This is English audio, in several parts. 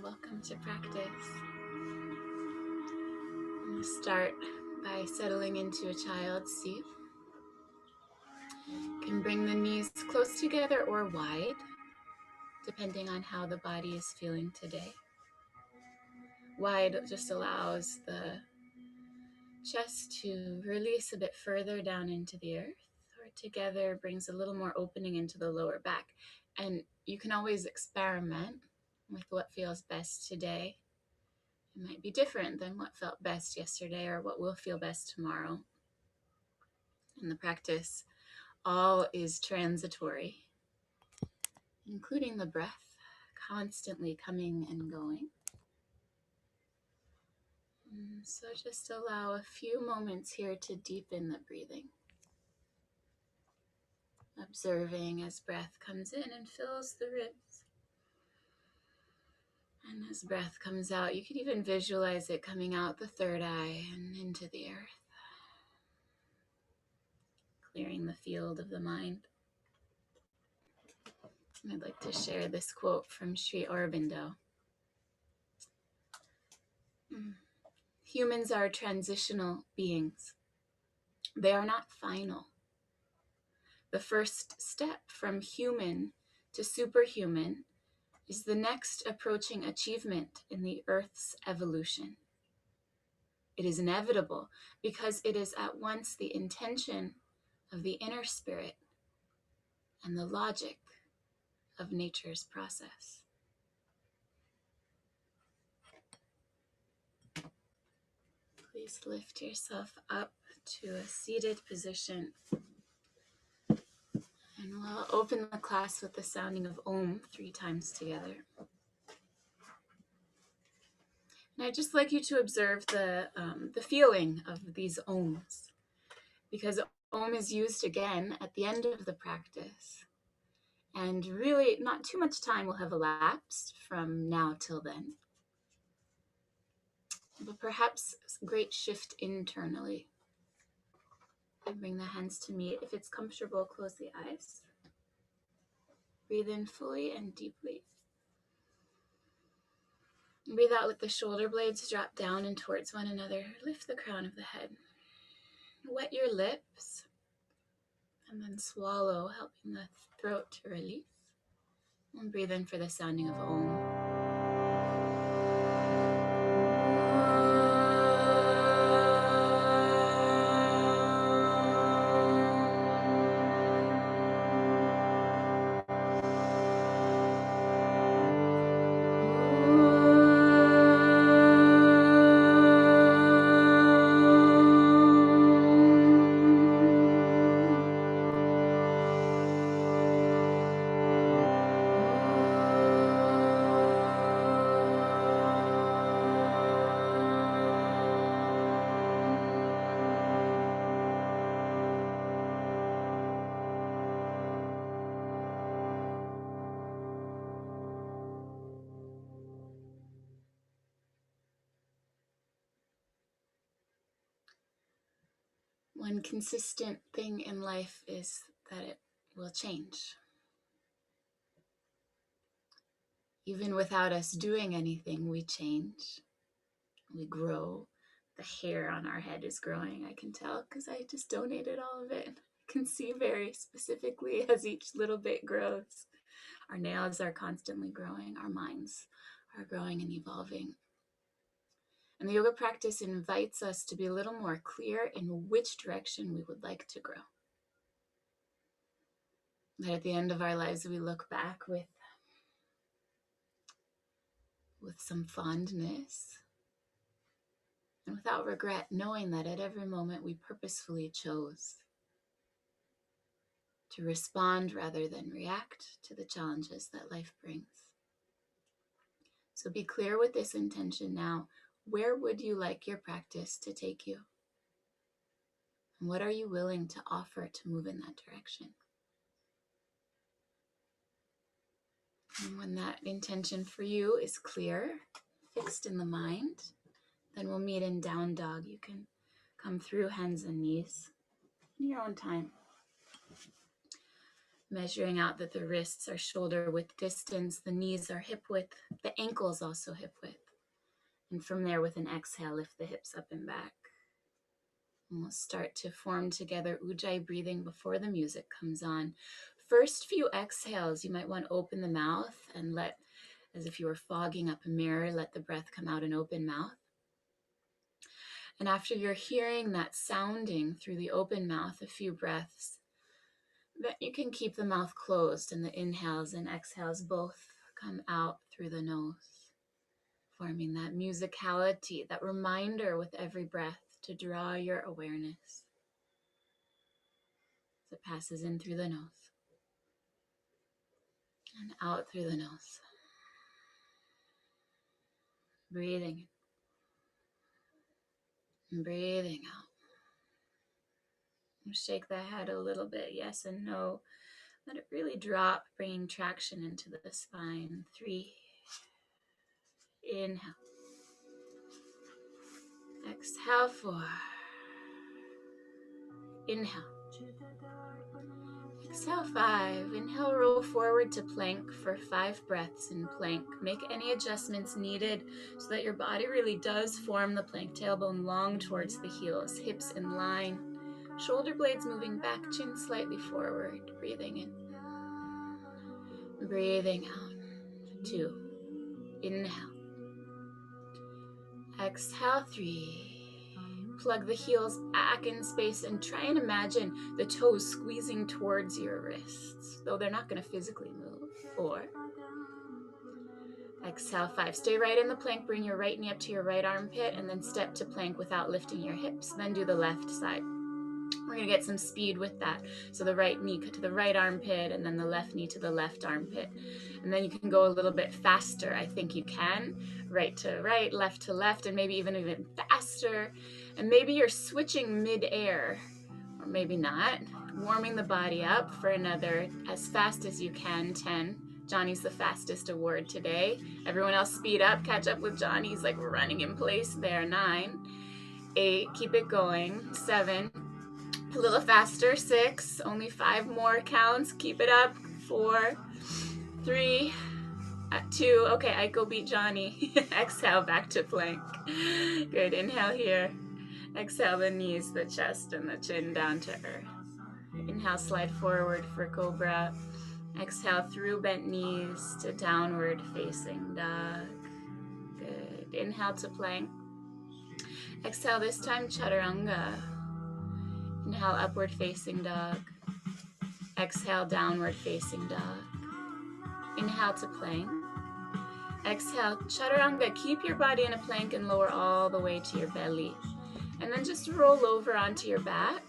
Welcome to practice. I'm going to start by settling into a child's seat. You can bring the knees close together or wide, depending on how the body is feeling today. Wide just allows the chest to release a bit further down into the earth, or together brings a little more opening into the lower back. And you can always experiment with what feels best today. It might be different than what felt best yesterday or what will feel best tomorrow. In the practice, all is transitory, including the breath, constantly coming and going. So just allow a few moments here to deepen the breathing. Observing as breath comes in and fills the ribs. And as breath comes out, you can even visualize it coming out the third eye and into the earth, clearing the field of the mind. I'd like to share this quote from Sri Aurobindo. Humans are transitional beings. They are not final. The first step from human to superhuman is the next approaching achievement in the Earth's evolution. It is inevitable because it is at once the intention of the inner spirit and the logic of nature's process. Please lift yourself up to a seated position. And we'll open the class with the sounding of Om 3 times together. And I'd just like you to observe the feeling of these Oms, because Om is used again at the end of the practice. And really, not too much time will have elapsed from now till then. But perhaps a great shift internally. And bring the hands to meet. If it's comfortable, close the eyes. Breathe in fully and deeply. Breathe out, let the shoulder blades drop down and towards one another. Lift the crown of the head. Wet your lips. And then swallow, helping the throat to release. And breathe in for the sounding of Om. One consistent thing in life is that it will change. Even without us doing anything, we change. We grow. The hair on our head is growing, I can tell, because I just donated all of it. I can see very specifically as each little bit grows. Our nails are constantly growing. Our minds are growing and evolving. And the yoga practice invites us to be a little more clear in which direction we would like to grow. That at the end of our lives, we look back with some fondness and without regret, knowing that at every moment we purposefully chose to respond rather than react to the challenges that life brings. So be clear with this intention now. Where would you like your practice to take you? And what are you willing to offer to move in that direction? And when that intention for you is clear, fixed in the mind, then we'll meet in down dog. You can come through hands and knees in your own time. Measuring out that the wrists are shoulder width distance, the knees are hip width, the ankles also hip width. And from there, with an exhale, lift the hips up and back. And we'll start to form together Ujjayi breathing before the music comes on. First few exhales, you might want to open the mouth and let, as if you were fogging up a mirror, let the breath come out in open mouth. And after you're hearing that sounding through the open mouth, a few breaths, then you can keep the mouth closed and the inhales and exhales both come out through the nose, forming that musicality, that reminder with every breath to draw your awareness as it passes in through the nose and out through the nose. Breathing in and breathing out. Shake the head a little bit, yes and no. Let it really drop, bringing traction into the spine. 3. Inhale. Exhale. 4. Inhale. Exhale. 5. Inhale, roll forward to plank for 5 breaths in plank. Make any adjustments needed so that your body really does form the plank. Tailbone long towards the heels, hips in line. Shoulder blades moving back, chin slightly forward. Breathing in. Breathing out. 2. Inhale. Exhale. 3. Plug the heels back in space and try and imagine the toes squeezing towards your wrists, though they're not going to physically move. 4. Exhale. 5. Stay right in the plank. Bring your right knee up to your right armpit and then step to plank without lifting your hips. Then do the left side. We're going to get some speed with that. So the right knee to the right armpit and then the left knee to the left armpit. And then you can go a little bit faster. I think you can. Right to right, left to left, and maybe even faster. And maybe you're switching mid-air, or maybe not. Warming the body up for another as fast as you can. 10. Johnny's the fastest award today. Everyone else speed up, catch up with Johnny. He's like running in place there. 9. 8. Keep it going. 7. A little faster. 6. Only 5 more counts. Keep it up. 4. 3. 2. Okay, Aiko beat Johnny. Exhale, back to plank. Good. Inhale here. Exhale the knees, the chest, and the chin down to earth. Inhale, slide forward for cobra. Exhale through bent knees to downward facing dog. Good. Inhale to plank. Exhale this time, chaturanga. Inhale, upward facing dog. Exhale, downward facing dog. Inhale to plank. Exhale, chaturanga. Keep your body in a plank and lower all the way to your belly. And then just roll over onto your back.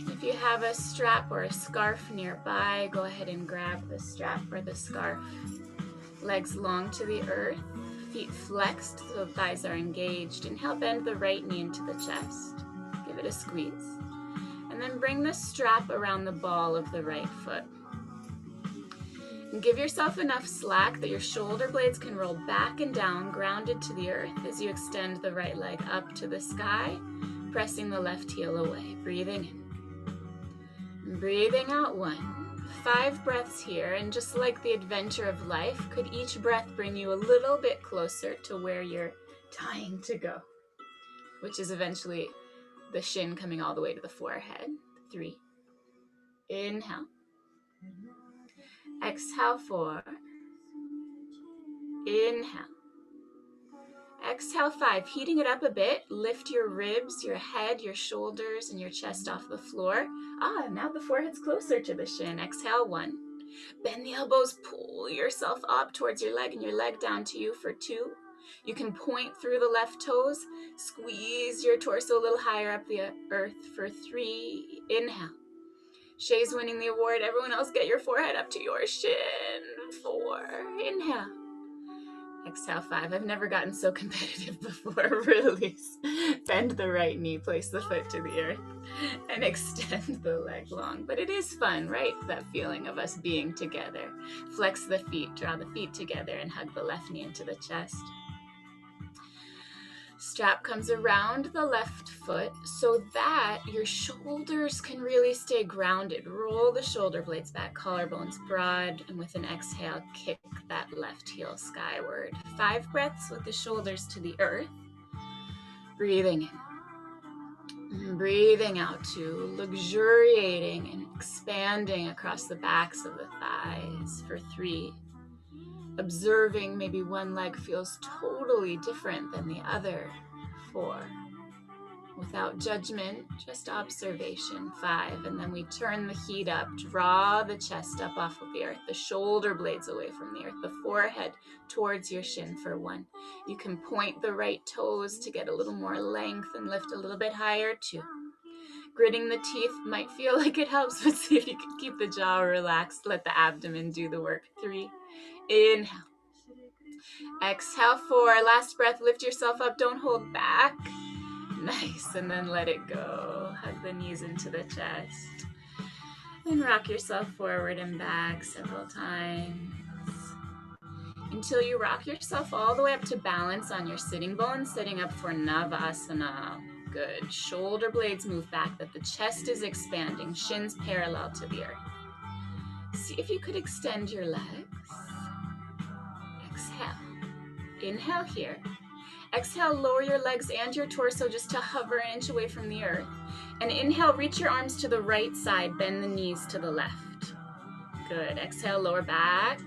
If you have a strap or a scarf nearby, go ahead and grab the strap or the scarf. Legs long to the earth, feet flexed so thighs are engaged. Inhale, bend the right knee into the chest. Give it a squeeze. And then bring the strap around the ball of the right foot. And give yourself enough slack that your shoulder blades can roll back and down, grounded to the earth as you extend the right leg up to the sky, pressing the left heel away. Breathing in. And breathing out. 1. 5 breaths here, and just like the adventure of life, could each breath bring you a little bit closer to where you're dying to go, which is eventually the shin coming all the way to the forehead. 3. Inhale. Exhale. 4. Inhale. Exhale. 5. Heating it up a bit. Lift your ribs, your head, your shoulders, and your chest off the floor. Now the forehead's closer to the shin. Exhale. 1. Bend the elbows. Pull yourself up towards your leg and your leg down to you for 2. You can point through the left toes. Squeeze your torso a little higher up the earth for 3. Inhale. Shay's winning the award. Everyone else get your forehead up to your shin. 4. Inhale. Exhale. 5. I've never gotten so competitive before. Release. Bend the right knee. Place the foot to the earth. And extend the leg long. But it is fun, right? That feeling of us being together. Flex the feet. Draw the feet together and hug the left knee into the chest. Strap comes around the left foot so that your shoulders can really stay grounded. Roll the shoulder blades back, collarbones broad, and with an exhale, kick that left heel skyward. 5 breaths with the shoulders to the earth. Breathing in. Breathing out to luxuriating and expanding across the backs of the thighs for 3. Observing maybe one leg feels totally different than the other. 4. Without judgment, just observation. 5. And then we turn the heat up, draw the chest up off of the earth, the shoulder blades away from the earth, the forehead towards your shin for 1. You can point the right toes to get a little more length and lift a little bit higher. 2. Gritting the teeth might feel like it helps, but see if you can keep the jaw relaxed. Let the abdomen do the work. 3. Inhale. Exhale. 4. Last breath. Lift yourself up. Don't hold back. Nice. And then let it go. Hug the knees into the chest. And rock yourself forward and back several times until you rock yourself all the way up to balance on your sitting bones, sitting up for Navasana. Good. Shoulder blades move back, that the chest is expanding, shins parallel to the earth. See if you could extend your legs. Exhale. Inhale here. Exhale, lower your legs and your torso just to hover an inch away from the earth. And inhale, reach your arms to the right side, bend the knees to the left. Good. Exhale, lower back.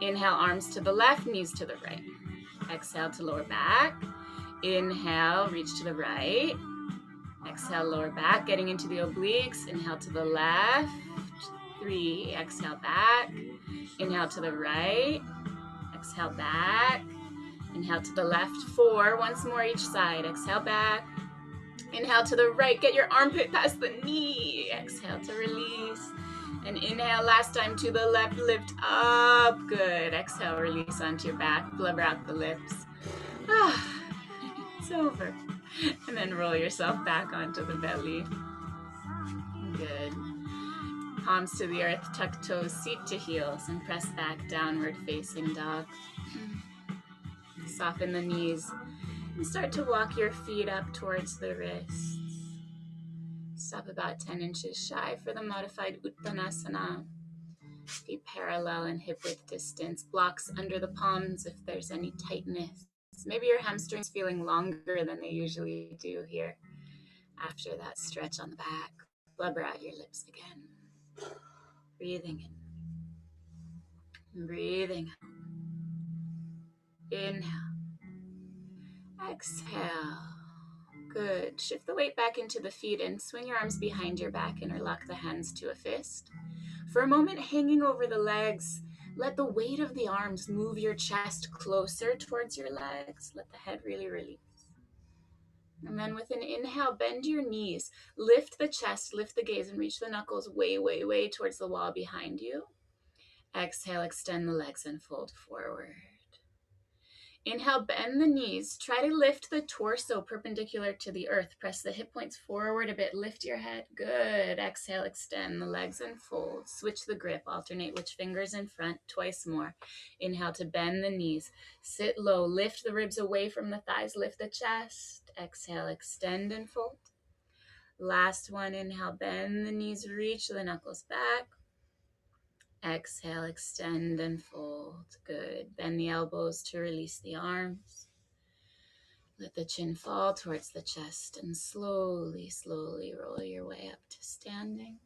Inhale, arms to the left, knees to the right. Exhale to lower back. Inhale, reach to the right. Exhale, lower back, getting into the obliques. Inhale to the left. 3. Exhale back. Inhale to the right. Exhale back. Inhale to the left. 4. Once more each side. Exhale back. Inhale to the right. Get your armpit past the knee. Exhale to release. And inhale last time to the left. Lift up. Good. Exhale, release onto your back. Blubber out the lips. It's over. And then roll yourself back onto the belly. Good. Palms to the earth, tuck toes, seat to heels, and press back, downward facing dog. Soften the knees and start to walk your feet up towards the wrists. Stop about 10 inches shy for the modified Uttanasana. Feet parallel and hip width distance. Blocks under the palms if there's any tightness. Maybe your hamstrings feeling longer than they usually do here after that stretch on the back. Blubber out your lips again. Breathing in. Breathing out. Inhale. Exhale. Good. Shift the weight back into the feet and swing your arms behind your back. Interlock the hands to a fist. For a moment, hanging over the legs, let the weight of the arms move your chest closer towards your legs. Let the head really release. And then with an inhale, bend your knees. Lift the chest, lift the gaze, and reach the knuckles way, way, way towards the wall behind you. Exhale, extend the legs and fold forward. Inhale, bend the knees. Try to lift the torso perpendicular to the earth. Press the hip points forward a bit. Lift your head. Good. Exhale, extend the legs and fold. Switch the grip. Alternate which fingers in front. Twice more. Inhale to bend the knees. Sit low. Lift the ribs away from the thighs. Lift the chest. Exhale, extend and fold. Last one. Inhale, bend the knees. Reach the knuckles back. Exhale, extend and fold. Good. Bend the elbows to release the arms. Let the chin fall towards the chest and slowly, slowly roll your way up to standing.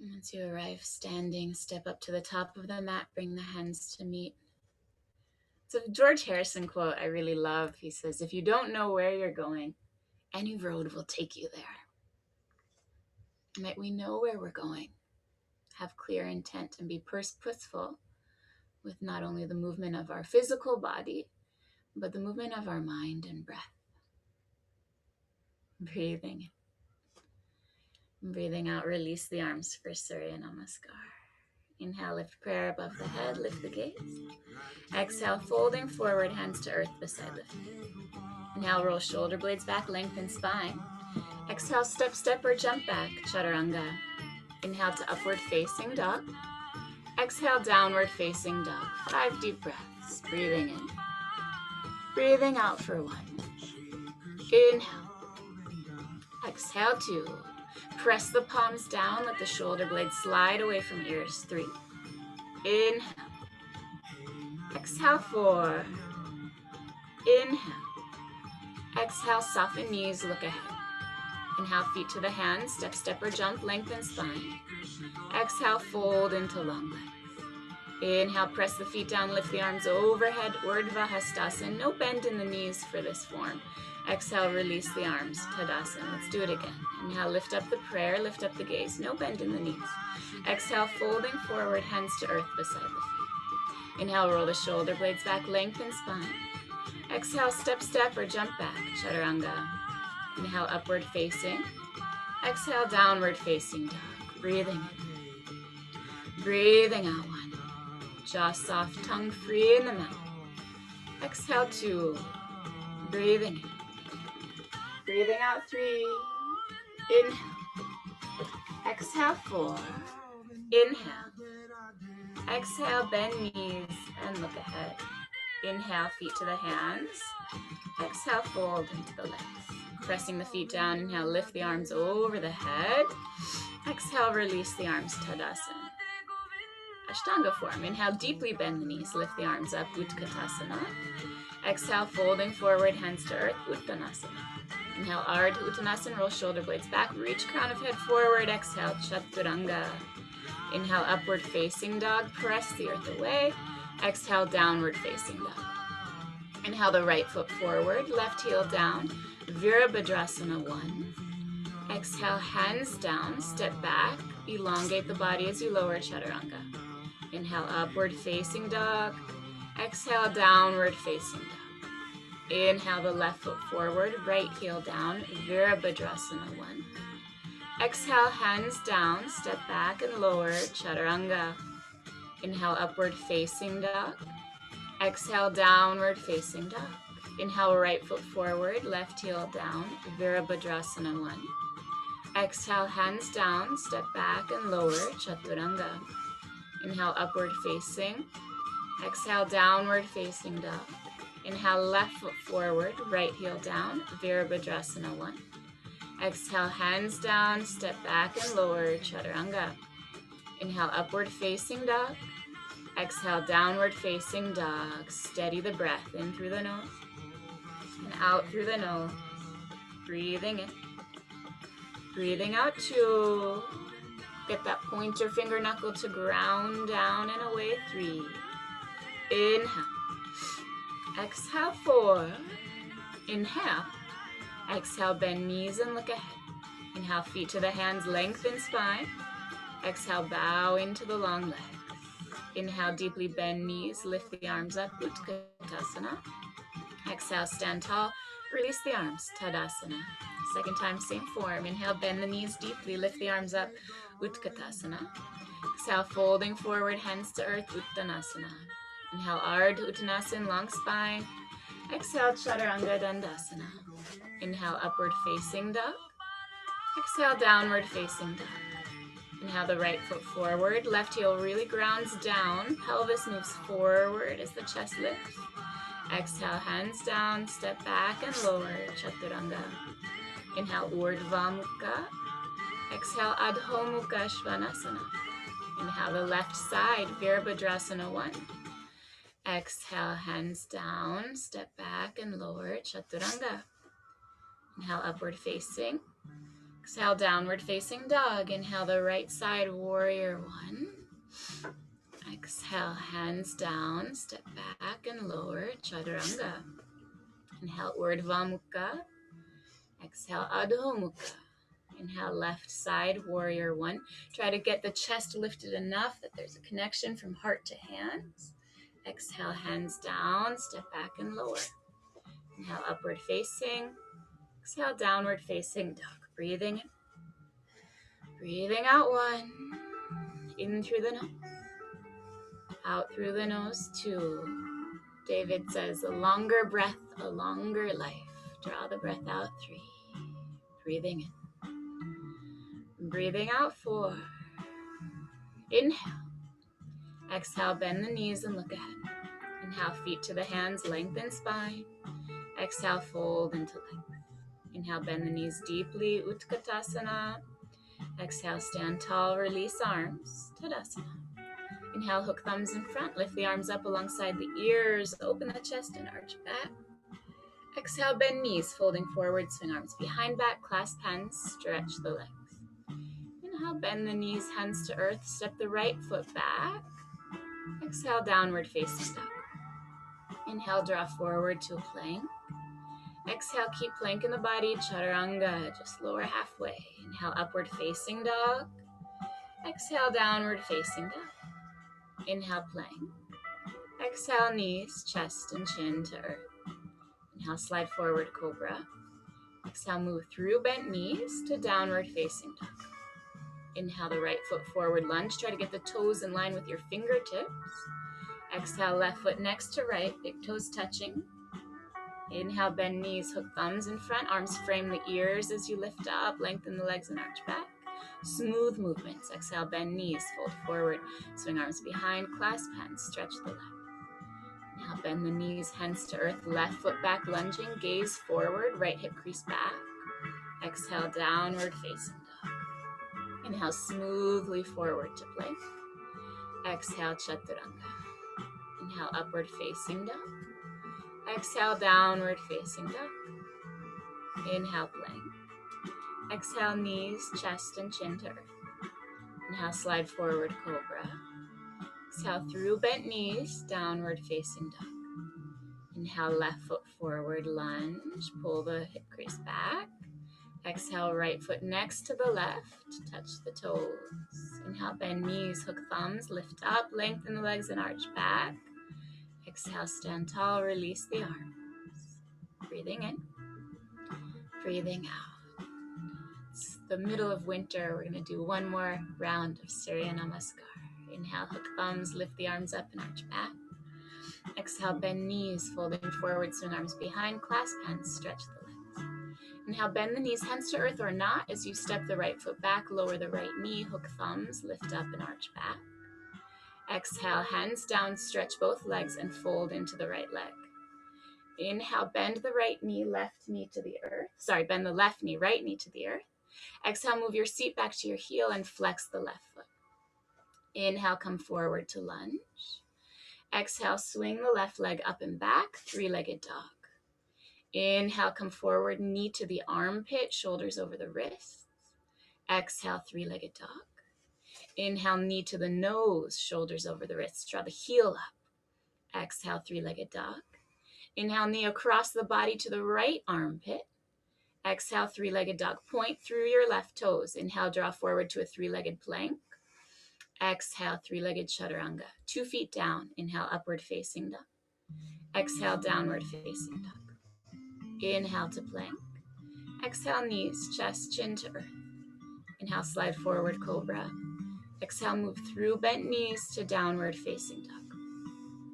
Once you arrive standing, step up to the top of the mat, bring the hands to meet. It's a George Harrison quote I really love. He says, if you don't know where you're going, any road will take you there. Might we know where we're going, have clear intent, and be purposeful with not only the movement of our physical body, but the movement of our mind and breath. Breathing in. Breathing out, release the arms for Surya Namaskar. Inhale, lift prayer above the head, lift the gaze. Exhale, folding forward, hands to earth beside the feet. Inhale, roll shoulder blades back, lengthen spine. Exhale, step, step, or jump back, chaturanga. Inhale to upward facing dog. Exhale, downward facing dog. 5 deep breaths. knees. Breathing in. Breathing out for 1. Inhale. Exhale 2. Press the palms down. Let the shoulder blades slide away from ears. 3. Inhale. Exhale 4. Inhale. Exhale, soften knees, look ahead. Inhale, feet to the hands, step, step or jump, lengthen spine. Exhale, fold into long legs. Inhale, press the feet down, lift the arms overhead, Urdhva Hastasana. No bend in the knees for this form. Exhale, release the arms, Tadasana. Let's do it again. Inhale, lift up the prayer, lift up the gaze. No bend in the knees. Exhale, folding forward, hands to earth beside the feet. Inhale, roll the shoulder blades back, lengthen spine. Exhale, step, step or jump back, Chaturanga. Inhale, upward facing. Exhale, downward facing dog. Breathing in. Breathing out 1. Jaw soft, tongue free in the mouth. Exhale 2. Breathing in. Breathing out 3. Inhale. Exhale 4. Inhale. Exhale, bend knees and look ahead. Inhale, feet to the hands. Exhale, fold into the legs. Pressing the feet down. Inhale, lift the arms over the head. Exhale, release the arms, Tadasana. Ashtanga form. Inhale, deeply bend the knees, lift the arms up, Utkatasana. Exhale, folding forward, hands to earth, Uttanasana. Inhale, Ardha Uttanasana, roll shoulder blades back, reach crown of head forward. Exhale, Chaturanga. Inhale, upward facing dog, press the earth away. Exhale, downward facing dog. Inhale, the right foot forward, left heel down, Virabhadrasana 1. Exhale, hands down, step back, elongate the body as you lower Chaturanga. Inhale, upward facing dog. Exhale, downward facing dog. Inhale, the left foot forward, right heel down, Virabhadrasana 1. Exhale, hands down, step back and lower, Chaturanga. Inhale, upward facing dog. Exhale, downward facing dog. Inhale, right foot forward, left heel down, Virabhadrasana 1. Exhale, hands down, step back and lower, Chaturanga. Inhale, upward facing. Exhale, downward facing dog. Inhale, left foot forward, right heel down, Virabhadrasana 1. Exhale, hands down, step back and lower, Chaturanga. Inhale, upward facing dog. Exhale, downward facing dog. Steady the breath in through the nose and out through the nose. Breathing in. Breathing out 2. Get that pointer finger knuckle to ground down and away. 3. Inhale. Exhale 4. Inhale. Exhale, bend knees and look ahead. Inhale, feet to the hands, lengthen spine. Exhale, bow into the long legs. Inhale, deeply bend knees, lift the arms up, Utkatasana. Exhale, stand tall, release the arms, Tadasana. Second time, same form. Inhale, bend the knees deeply, lift the arms up, Utkatasana. Exhale, folding forward, hands to earth, Uttanasana. Inhale, Ardha Uttanasana, long spine. Exhale, Chaturanga Dandasana. Inhale, upward facing dog. Exhale, downward facing dog. Inhale, the right foot forward, left heel really grounds down, pelvis moves forward as the chest lifts. Exhale, hands down, step back and lower, Chaturanga. Inhale, Urdhva Mukha. Exhale, Adho Mukha Svanasana. Inhale, the left side, Virabhadrasana 1. Exhale, hands down, step back and lower, Chaturanga. Inhale, upward facing. Exhale, downward facing dog. Inhale, the right side, warrior 1. Exhale, hands down, step back and lower, Chaturanga. Inhale, Urdhva Mukha. Exhale, Adho Mukha. Inhale, left side, warrior 1. Try to get the chest lifted enough that there's a connection from heart to hands. Exhale, hands down, step back and lower. Inhale, upward facing. Exhale, downward facing dog. Breathing in. Breathing out 1. In through the nose. Out through the nose 2. David says, a longer breath, a longer life. Draw the breath out 3. Breathing in. Breathing out 4. Inhale. Exhale, bend the knees and look ahead. Inhale, feet to the hands, lengthen spine. Exhale, fold into length. Inhale, bend the knees deeply, Utkatasana. Exhale, stand tall, release arms, Tadasana. Inhale, hook thumbs in front, lift the arms up alongside the ears, open the chest and arch back. Exhale, bend knees, folding forward, swing arms behind back, clasp hands, stretch the legs. Inhale, bend the knees, hands to earth, step the right foot back. Exhale, downward facing dog. Inhale, draw forward to a plank. Exhale, keep plank in the body, chaturanga, just lower halfway. Inhale, upward facing dog. Exhale, downward facing dog. Inhale, plank. Exhale, knees, chest, and chin to earth. Inhale, slide forward, cobra. Exhale, move through bent knees to downward facing dog. Inhale, the right foot forward lunge. Try to get the toes in line with your fingertips. Exhale, left foot next to right, big toes touching. Inhale, bend knees, hook thumbs in front, arms frame the ears as you lift up, lengthen the legs and arch back. Smooth movements. Exhale, bend knees, fold forward, swing arms behind, clasp hands, stretch the legs. Now bend the knees, hands to earth, left foot back, lunging, gaze forward, right hip crease back. Exhale, downward facing dog. Inhale, smoothly forward to plank. Exhale, chaturanga. Inhale, upward facing dog. Exhale, downward facing dog. Inhale, plank. Exhale, knees, chest, and chin to earth. Inhale, slide forward, cobra. Exhale, through bent knees, downward facing dog. Inhale, left foot forward, lunge, pull the hip crease back. Exhale, right foot next to the left, touch the toes. Inhale, bend knees, hook thumbs, lift up, lengthen the legs and arch back. Exhale, stand tall, release the arms. Breathing in, breathing out. It's the middle of winter. We're going to do one more round of Surya Namaskar. Inhale, hook thumbs, lift the arms up and arch back. Exhale, bend knees, folding forward, swing arms behind, clasp hands, stretch the legs. Inhale, bend the knees, hands to earth or not, as you step the right foot back, lower the right knee, hook thumbs, lift up and arch back. Exhale, hands down, stretch both legs and fold into the right leg. Inhale, bend the right knee, left knee to the earth. Bend the left knee, right knee to the earth. Exhale, move your seat back to your heel and flex the left foot. Inhale, come forward to lunge. Exhale, swing the left leg up and back, three-legged dog. Inhale, come forward, knee to the armpit, shoulders over the wrists. Exhale, three-legged dog. Inhale, knee to the nose, shoulders over the wrists. Draw the heel up. Exhale, three-legged dog. Inhale, knee across the body to the right armpit. Exhale, three-legged dog. Point through your left toes. Inhale, draw forward to a three-legged plank. Exhale, three-legged chaturanga. 2 feet down. Inhale, upward facing dog. Exhale, downward facing dog. Inhale to plank. Exhale, knees, chest, chin to earth. Inhale, slide forward, cobra. Exhale, move through bent knees to downward facing dog.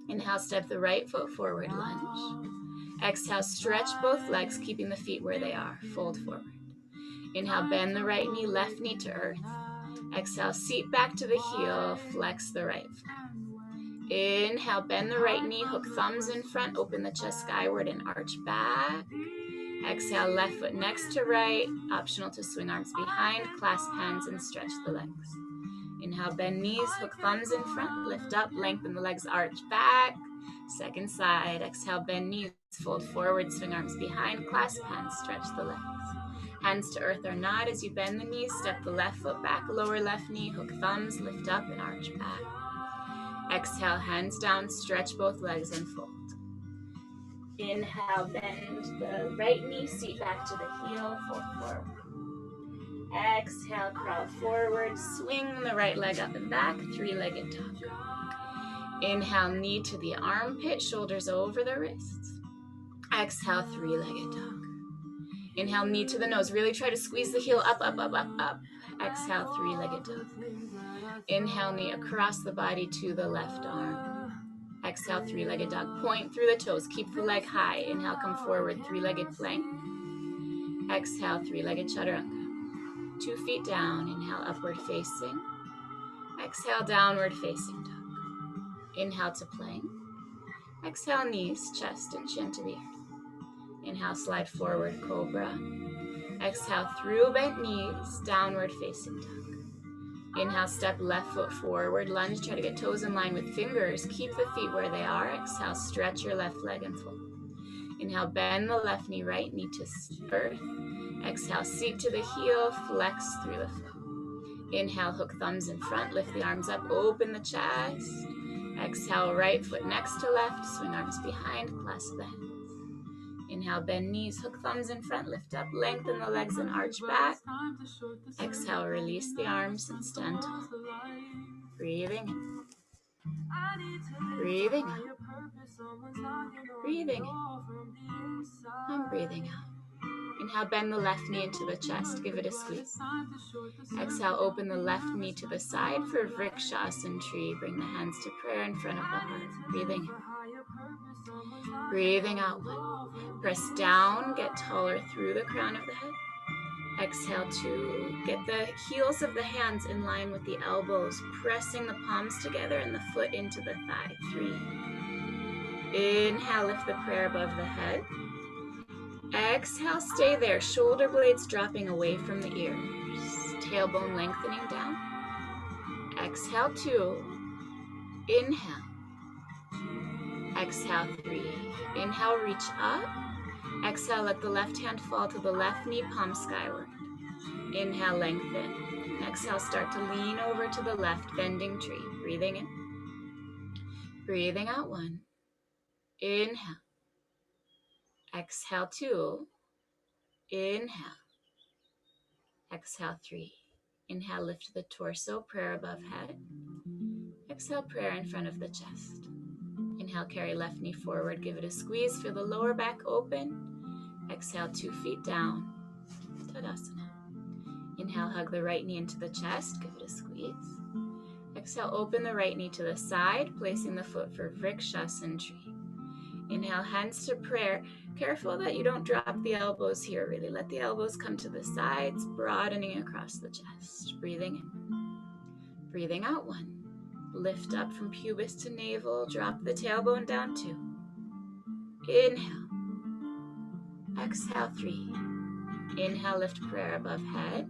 Inhale, step the right foot forward, lunge. Exhale, stretch both legs, keeping the feet where they are. Fold forward. Inhale, bend the right knee, left knee to earth. Exhale, seat back to the heel, flex the right foot. Inhale, bend the right knee, hook thumbs in front, open the chest skyward and arch back. Exhale, left foot next to right, optional to swing arms behind, clasp hands and stretch the legs. Inhale, bend knees, hook thumbs in front, lift up, lengthen the legs, arch back. Second side, exhale, bend knees, fold forward, swing arms behind, clasp hands, stretch the legs. Hands to earth or not as you bend the knees, step the left foot back, lower left knee, hook thumbs, lift up and arch back. Exhale, hands down, stretch both legs and fold. Inhale, bend the right knee, seat back to the heel, fold forward. Exhale, crawl forward, swing the right leg up and back, three-legged dog. Inhale, knee to the armpit, shoulders over the wrists. Exhale, three-legged dog. Inhale, knee to the nose. Really try to squeeze the heel up, up, up, up, up. Exhale, three-legged dog. Inhale, knee across the body to the left arm. Exhale, three-legged dog. Point through the toes. Keep the leg high. Inhale, come forward, three-legged plank. Exhale, three-legged chaturanga. 2 feet down. Inhale, upward facing. Exhale, downward facing dog. Inhale to plank. Exhale, knees, chest, and chin to the earth. Inhale, slide forward, cobra. Exhale, through bent knees, downward facing dog. Inhale, step left foot forward, lunge, try to get toes in line with fingers. Keep the feet where they are. Exhale, stretch your left leg and fold. Inhale, bend the left knee, right knee to earth. Exhale, seat to the heel, flex through the foot. Inhale, hook thumbs in front, lift the arms up, open the chest. Exhale, right foot next to left, swing arms behind, clasp the hands. Inhale, bend knees, hook thumbs in front, lift up, lengthen the legs and arch back. Exhale, release the arms and stand tall. Breathing in. Breathing out. Breathing in. And breathing out. Inhale, bend the left knee into the chest, give it a squeeze. Exhale, open the left knee to the side for Vrikshasana tree. Bring the hands to prayer in front of the heart. Breathing in. Breathing out. One. Press down, get taller through the crown of the head. Exhale, 2. Get the heels of the hands in line with the elbows, pressing the palms together and the foot into the thigh. 3. Inhale, lift the prayer above the head. Exhale, stay there. Shoulder blades dropping away from the ears. Tailbone lengthening down. Exhale, 2. Inhale. Exhale, 3. Inhale, reach up. Exhale, let the left hand fall to the left knee, palm skyward. Inhale, lengthen. Exhale, start to lean over to the left, bending tree. Breathing in. Breathing out. 1. Inhale. Exhale, 2. Inhale. Exhale, 3. Inhale, lift the torso, prayer above head. Exhale, prayer in front of the chest. Inhale, carry left knee forward, give it a squeeze, feel the lower back open. Exhale, 2 feet down, Tadasana. Inhale, hug the right knee into the chest, give it a squeeze. Exhale, open the right knee to the side, placing the foot for Vrikshasana tree. Inhale, hands to prayer. Careful that you don't drop the elbows here, really. Let the elbows come to the sides, broadening across the chest. Breathing in. Breathing out. 1. Lift up from pubis to navel, drop the tailbone down. 2. Inhale. Exhale, 3. Inhale, lift prayer above head.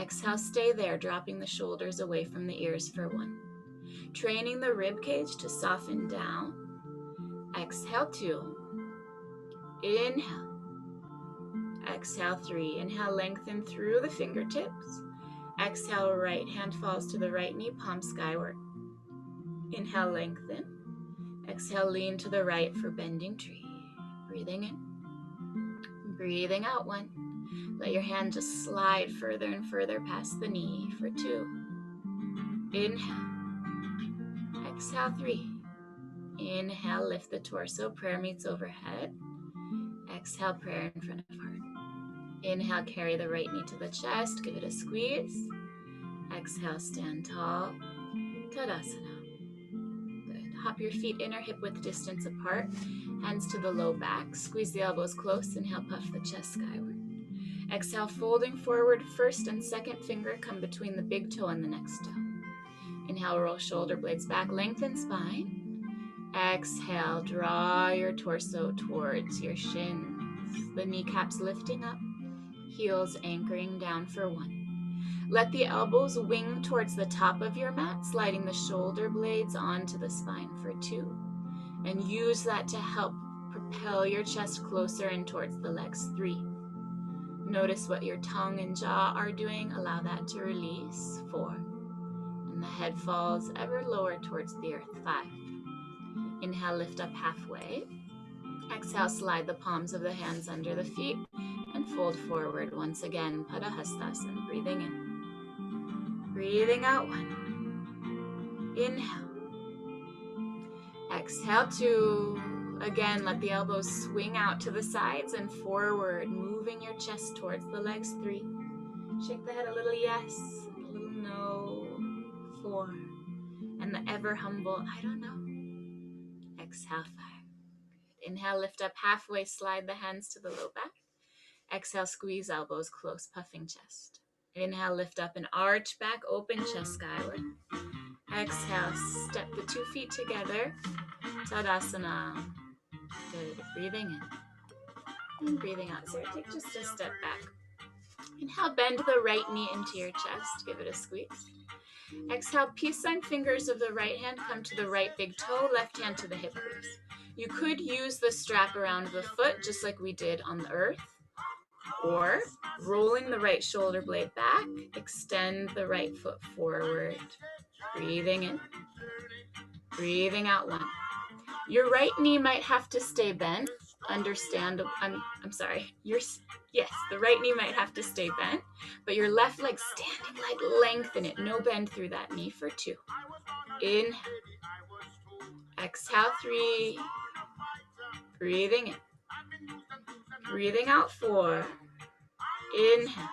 Exhale, stay there, dropping the shoulders away from the ears for 1. Training the rib cage to soften down. Exhale, 2. Inhale. Exhale, 3. Inhale, lengthen through the fingertips. Exhale, right hand falls to the right knee, palm skyward. Inhale, lengthen. Exhale, lean to the right for bending tree. Breathing in. Breathing out. 1. Let your hand just slide further and further past the knee for 2. Inhale. Exhale, 3. Inhale, lift the torso, prayer meets overhead. Exhale, prayer in front of heart. Inhale, carry the right knee to the chest, give it a squeeze. Exhale, stand tall, Tadasana. Good. Hop your feet inner hip width distance apart, hands to the low back, squeeze the elbows close, inhale, puff the chest skyward. Exhale, folding forward, first and second finger come between the big toe and the next toe. Inhale, roll shoulder blades back, lengthen spine. Exhale, draw your torso towards your shins, the kneecaps lifting up, heels anchoring down for 1. Let the elbows wing towards the top of your mat, sliding the shoulder blades onto the spine for 2. And use that to help propel your chest closer in towards the legs. 3. Notice what your tongue and jaw are doing. Allow that to release. 4. And the head falls ever lower towards the earth. 5. Inhale, lift up halfway. Exhale, slide the palms of the hands under the feet and fold forward once again. Padahastasana. Breathing in. Breathing out. 1. Inhale. Exhale, 2. Again, let the elbows swing out to the sides and forward, moving your chest towards the legs. 3. Shake the head a little yes, and a little no. 4. And the ever humble, I don't know. Exhale, 5. Inhale, lift up halfway, slide the hands to the low back. Exhale, squeeze elbows close, puffing chest. Inhale, lift up and arch back, open chest skyward. Exhale, step the 2 feet together. Tadasana. Good. Breathing in and breathing out. So take just a step back. Inhale, bend the right knee into your chest. Give it a squeeze. Exhale, peace sign fingers of the right hand come to the right big toe, left hand to the hip crease. You could use the strap around the foot just like we did on the earth, or rolling the right shoulder blade back, extend the right foot forward. Breathing in, breathing out one. Your right knee might have to stay bent. Understandable. I'm sorry. Yes, the right knee might have to stay bent, but your left leg standing leg, lengthen it. No bend through that knee for 2. Inhale. Exhale 3. Breathing in. Breathing out 4. Inhale.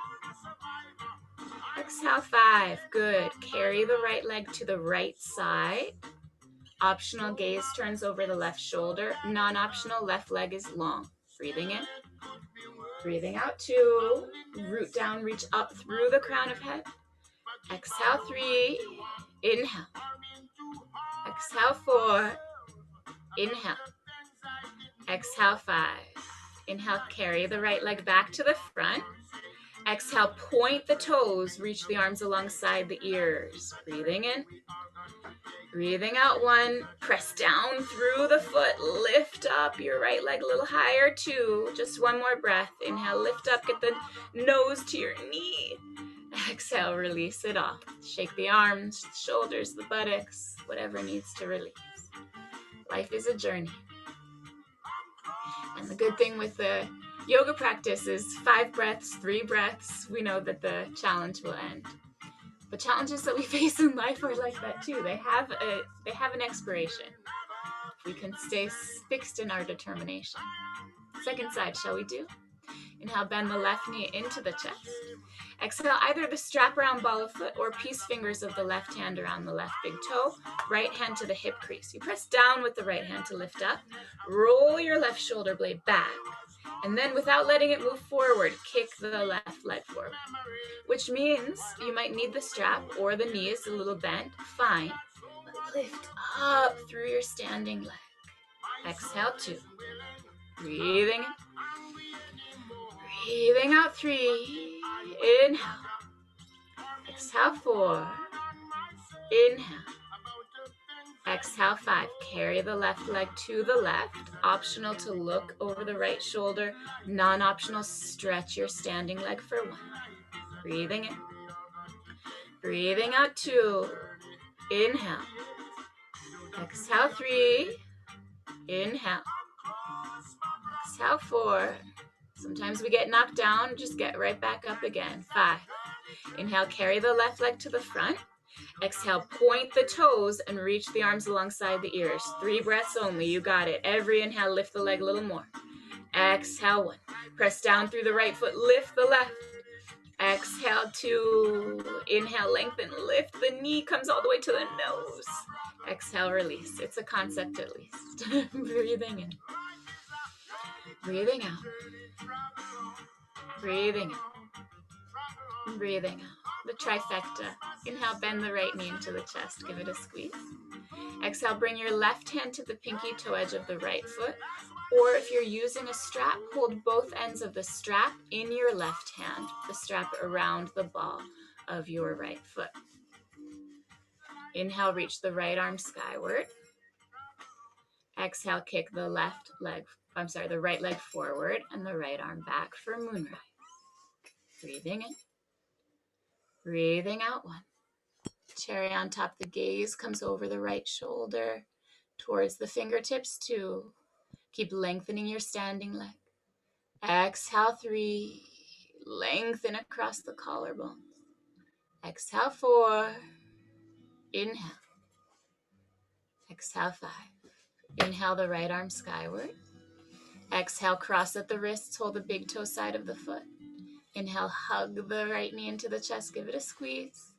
Exhale 5. Good. Carry the right leg to the right side. Optional gaze turns over the left shoulder. Non-optional left leg is long. Breathing in. Breathing out 2. Root down, reach up through the crown of head. Exhale 3. Inhale. Exhale 4. Inhale. Exhale 5. Inhale, carry the right leg back to the front. Exhale, point the toes, reach the arms alongside the ears. Breathing in. Breathing out 1. Press down through the foot. Lift up your right leg a little higher 2. Just 1 more breath. Inhale, lift up, get the nose to your knee. Exhale, release it off. Shake the arms, the shoulders, the buttocks, whatever needs to release. Life is a journey. And the good thing with the yoga practice is 5 breaths, 3 breaths. We know that the challenge will end. The challenges that we face in life are like that too. They have an expiration. We can stay fixed in our determination. Second side, shall we do? Inhale, bend the left knee into the chest. Exhale, either the strap around ball of foot or peace fingers of the left hand around the left big toe. Right hand to the hip crease. You press down with the right hand to lift up. Roll your left shoulder blade back. And then without letting it move forward, kick the left leg forward. Which means you might need the strap or the knee is a little bent. Fine. But lift up through your standing leg. Exhale 2. Breathing in. Breathing out 3. Inhale. Exhale 4. Inhale. Exhale 5. Carry the left leg to the left. Optional to look over the right shoulder. Non-optional, stretch your standing leg for 1. Breathing in. Breathing out 2. Inhale. Exhale 3. Inhale. Exhale 4. Sometimes we get knocked down, just get right back up again. 5. Inhale, carry the left leg to the front. Exhale, point the toes and reach the arms alongside the ears. 3 breaths only, you got it. Every inhale, lift the leg a little more. Exhale 1. Press down through the right foot, lift the left. Exhale 2. Inhale, lengthen, lift the knee, comes all the way to the nose. Exhale, release. It's a concept at least. Breathing in. Breathing out. Breathing in. Breathing out. The trifecta. Inhale, bend the right knee into the chest. Give it a squeeze. Exhale, bring your left hand to the pinky toe edge of the right foot. Or if you're using a strap, hold both ends of the strap in your left hand. The strap around the ball of your right foot. Inhale, reach the right arm skyward. Exhale, kick the the right leg forward and the right arm back for moonrise. Breathing in. Breathing out 1. Cherry on top, the gaze comes over the right shoulder towards the fingertips 2. Keep lengthening your standing leg. Exhale 3. Lengthen across the collarbones. Exhale 4. Inhale. Exhale 5. Inhale the right arm skyward. Exhale, cross at the wrists, hold the big toe side of the foot. Inhale, hug the right knee into the chest, give it a squeeze.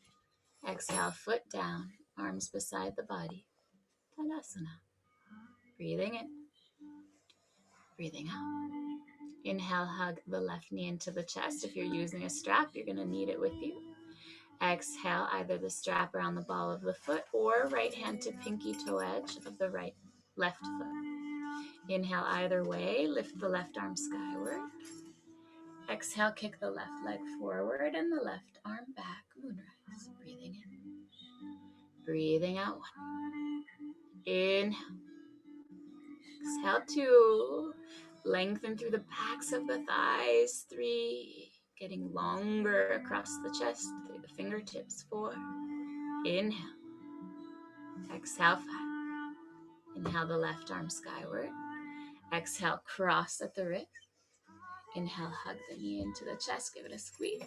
Exhale, foot down, arms beside the body. Tadasana. Breathing in. Breathing out. Inhale, hug the left knee into the chest. If you're using a strap, you're going to need it with you. Exhale, either the strap around the ball of the foot or right hand to pinky toe edge of the right left foot. Inhale either way, lift the left arm skyward. Exhale, kick the left leg forward and the left arm back, moonrise. Breathing in. Breathing out 1. Inhale. Exhale 2. Lengthen through the backs of the thighs. 3. Getting longer across the chest through the fingertips. 4. Inhale. Exhale 5. Inhale the left arm skyward. Exhale, cross at the wrist. Inhale, hug the knee into the chest. Give it a squeeze.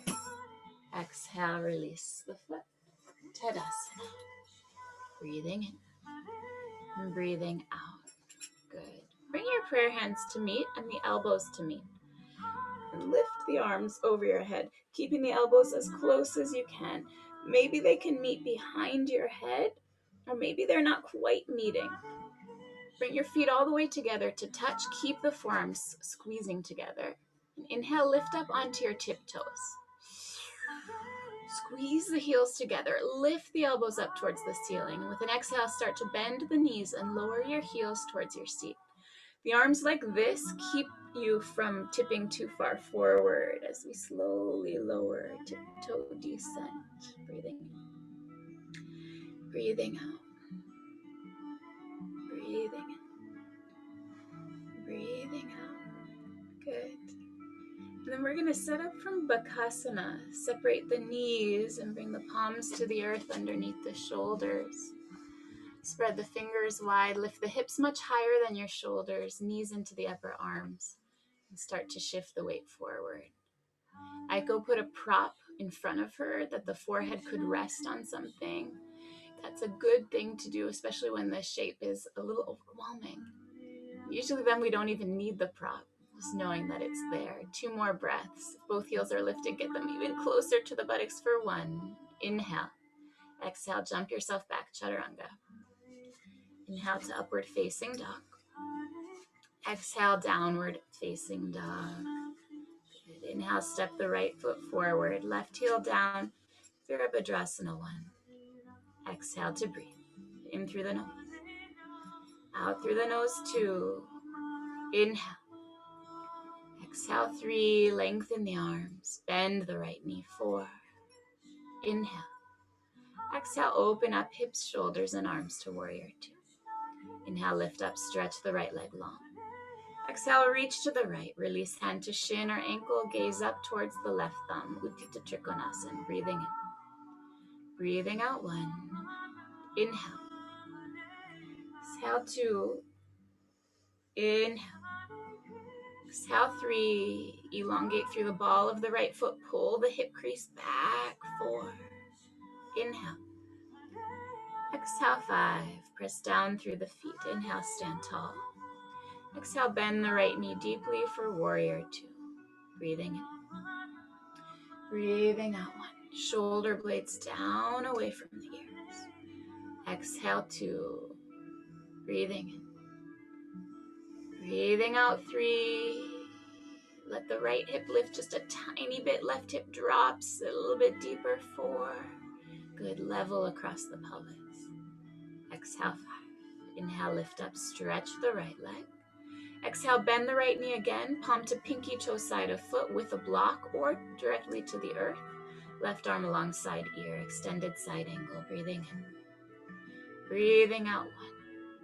Exhale, release the foot. Tadasana. Breathing in and breathing out. Good. Bring your prayer hands to meet and the elbows to meet. And lift the arms over your head, keeping the elbows as close as you can. Maybe they can meet behind your head, or maybe they're not quite meeting. Bring your feet all the way together to touch. Keep the forearms squeezing together. And inhale, lift up onto your tiptoes. Squeeze the heels together. Lift the elbows up towards the ceiling. And with an exhale, start to bend the knees and lower your heels towards your seat. The arms like this keep you from tipping too far forward as we slowly lower, tiptoe descent. Breathing in. Breathing out. Breathing in. Breathing out. Good. And then we're going to set up from Bakasana. Separate the knees and bring the palms to the earth underneath the shoulders. Spread the fingers wide. Lift the hips much higher than your shoulders. Knees into the upper arms. And start to shift the weight forward. Aiko put a prop in front of her that the forehead could rest on something. That's a good thing to do, especially when the shape is a little overwhelming. Usually then we don't even need the prop, just knowing that it's there. 2 more breaths. If both heels are lifted, get them even closer to the buttocks for 1. Inhale. Exhale, jump yourself back, chaturanga. Inhale to upward facing dog. Exhale, downward facing dog. Good. Inhale, step the right foot forward, left heel down, Virabhadrasana 1. Exhale to breathe. In through the nose. Out through the nose 2. Inhale. Exhale 3. Lengthen the arms. Bend the right knee 4. Inhale. Exhale, open up hips, shoulders, and arms to warrior 2. Inhale, lift up, stretch the right leg long. Exhale, reach to the right. Release hand to shin or ankle. Gaze up towards the left thumb. Utthita Trikonasana. Breathing in. Breathing out 1. Inhale. Exhale 2. Inhale. Exhale 3. Elongate through the ball of the right foot. Pull the hip crease back. 4. Inhale. Exhale 5. Press down through the feet. Inhale, stand tall. Exhale, bend the right knee deeply for warrior 2. Breathing in. Breathing out 1. Shoulder blades down away from the ears. Exhale 2. Breathing in. Breathing out 3. Let the right hip lift just a tiny bit. Left hip drops a little bit deeper. 4. Good. Level across the pelvis. Exhale 5. Inhale, lift up, stretch the right leg. Exhale, bend the right knee again. Palm to pinky toe side of foot with a block or directly to the earth. Left arm alongside ear. Extended side angle. Breathing in. Breathing out 1.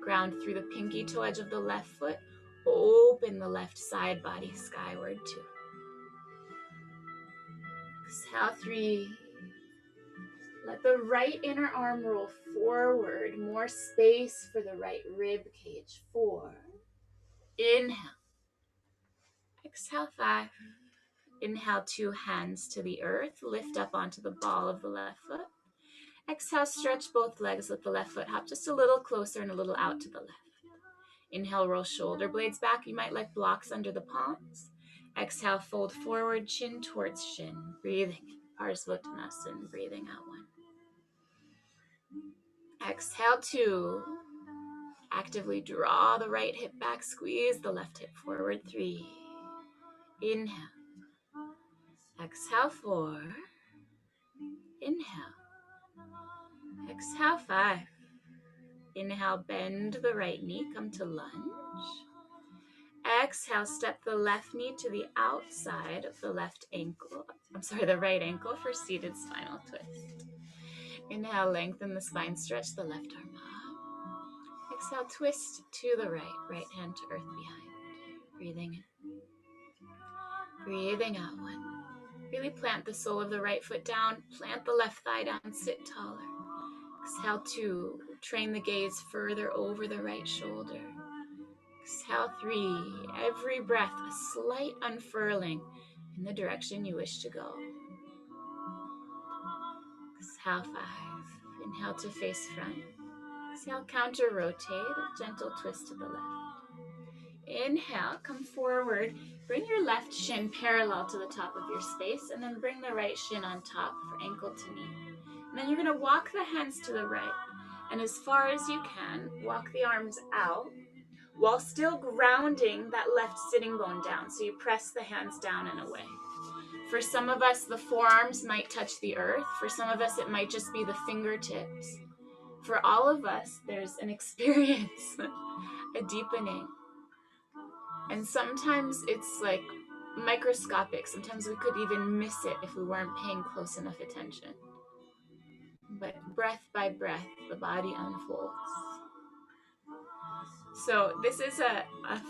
Ground through the pinky toe edge of the left foot. Open the left side body skyward 2. Exhale 3. Let the right inner arm roll forward. More space for the right rib cage. 4. Inhale. Exhale 5. Inhale, 2 hands to the earth. Lift up onto the ball of the left foot. Exhale, stretch both legs. Let the left foot hop just a little closer and a little out to the left. Inhale, roll shoulder blades back. You might like blocks under the palms. Exhale, fold forward, chin towards shin. Breathing in. Parsvottanasana. Breathing out 1. Exhale 2. Actively draw the right hip back. Squeeze the left hip forward. 3. Inhale. Exhale 4. Inhale. Exhale 5. Inhale, bend the right knee, come to lunge. Exhale, step the left knee to the outside of the left ankle. The right ankle for seated spinal twist. Inhale, lengthen the spine, stretch the left arm up. Exhale, twist to the right hand to earth behind. Breathing in. Breathing out, one. Really plant the sole of the right foot down, plant the left thigh down, sit taller. Exhale, two. Train the gaze further over the right shoulder. Exhale, three. Every breath, a slight unfurling in the direction you wish to go. Exhale, five. Inhale to face front. Exhale, counter rotate, a gentle twist to the left. Inhale, come forward. Bring your left shin parallel to the top of your space, and then bring the right shin on top for ankle to knee. And then you're going to walk the hands to the right. And as far as you can, walk the arms out while still grounding that left sitting bone down. So you press the hands down and away. For some of us, the forearms might touch the earth. For some of us, it might just be the fingertips. For all of us, there's an experience, a deepening. And sometimes it's like microscopic. Sometimes we could even miss it if we weren't paying close enough attention. But breath by breath, the body unfolds. So this is a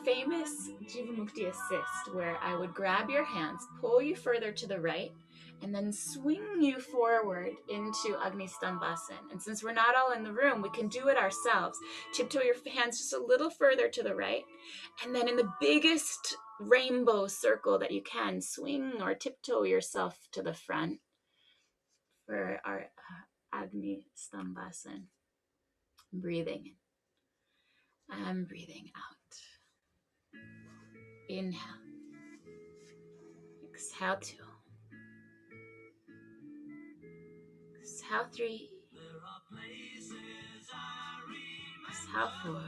famous Jivamukti assist where I would grab your hands, pull you further to the right, and then swing you forward into Agni Stambhasan. And since we're not all in the room, we can do it ourselves. Tiptoe your hands just a little further to the right, and then in the biggest rainbow circle that you can, swing or tiptoe yourself to the front for our Agni Stambhasan. Breathing in and breathing out. Inhale. Exhale, two. Exhale, three. Exhale, four.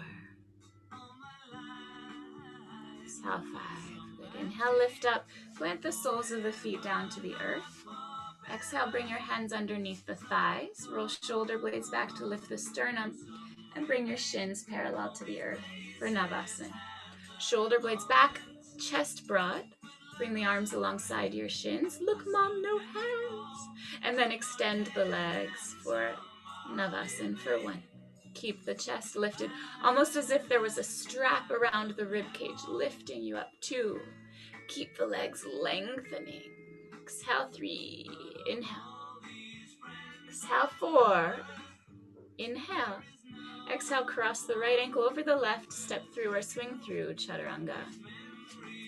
Exhale, five. Good. Inhale, lift up. Plant the soles of the feet down to the earth. Exhale, bring your hands underneath the thighs. Roll shoulder blades back to lift the sternum. And bring your shins parallel to the earth for Navasana. Shoulder blades back, chest broad. Bring the arms alongside your shins. Look, mom, no hands. And then extend the legs for Navasana for one. Keep the chest lifted, almost as if there was a strap around the rib cage, lifting you up. Two. Keep the legs lengthening. Exhale, three. Inhale. Exhale, four. Inhale. Exhale, cross the right ankle over the left, step through or swing through Chaturanga.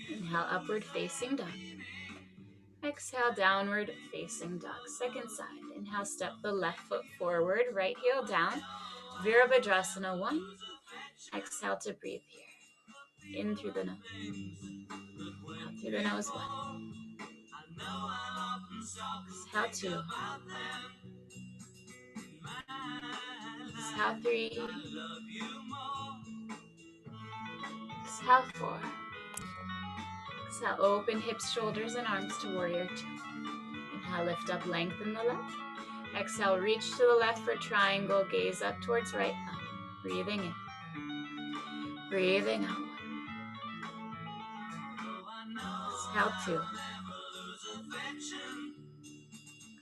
Inhale, upward facing dog. Exhale, downward facing dog. Second side. Inhale, step the left foot forward, right heel down. Virabhadrasana, one. Exhale to breathe here. In through the nose. Out through the nose, one. Exhale, two. Exhale, three. Exhale, four. Exhale, open hips, shoulders, and arms to warrior two. Inhale, lift up, lengthen the left. Exhale, reach to the left for triangle, gaze up towards right thumb. Breathing in. Breathing out. Exhale, two.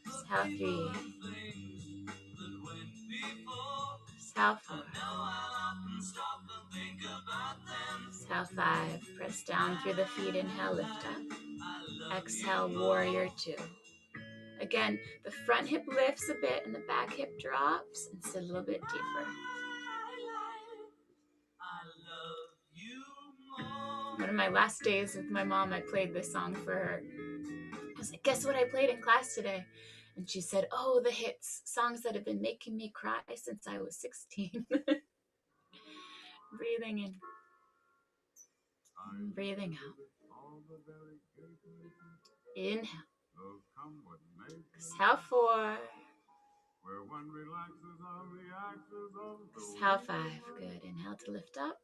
Exhale, three. Exhale, four. Exhale, five. Press down through the feet. Inhale, lift up. Exhale, warrior two. Again, the front hip lifts a bit and the back hip drops and sit a little bit deeper. One of my last days with my mom, I played this song for her. I was like, guess what I played in class today? And she said, oh, the hits, songs that have been making me cry since I was 16. Breathing in. Breathing out. Inhale. Exhale, four. Exhale, five. Good. Inhale to lift up.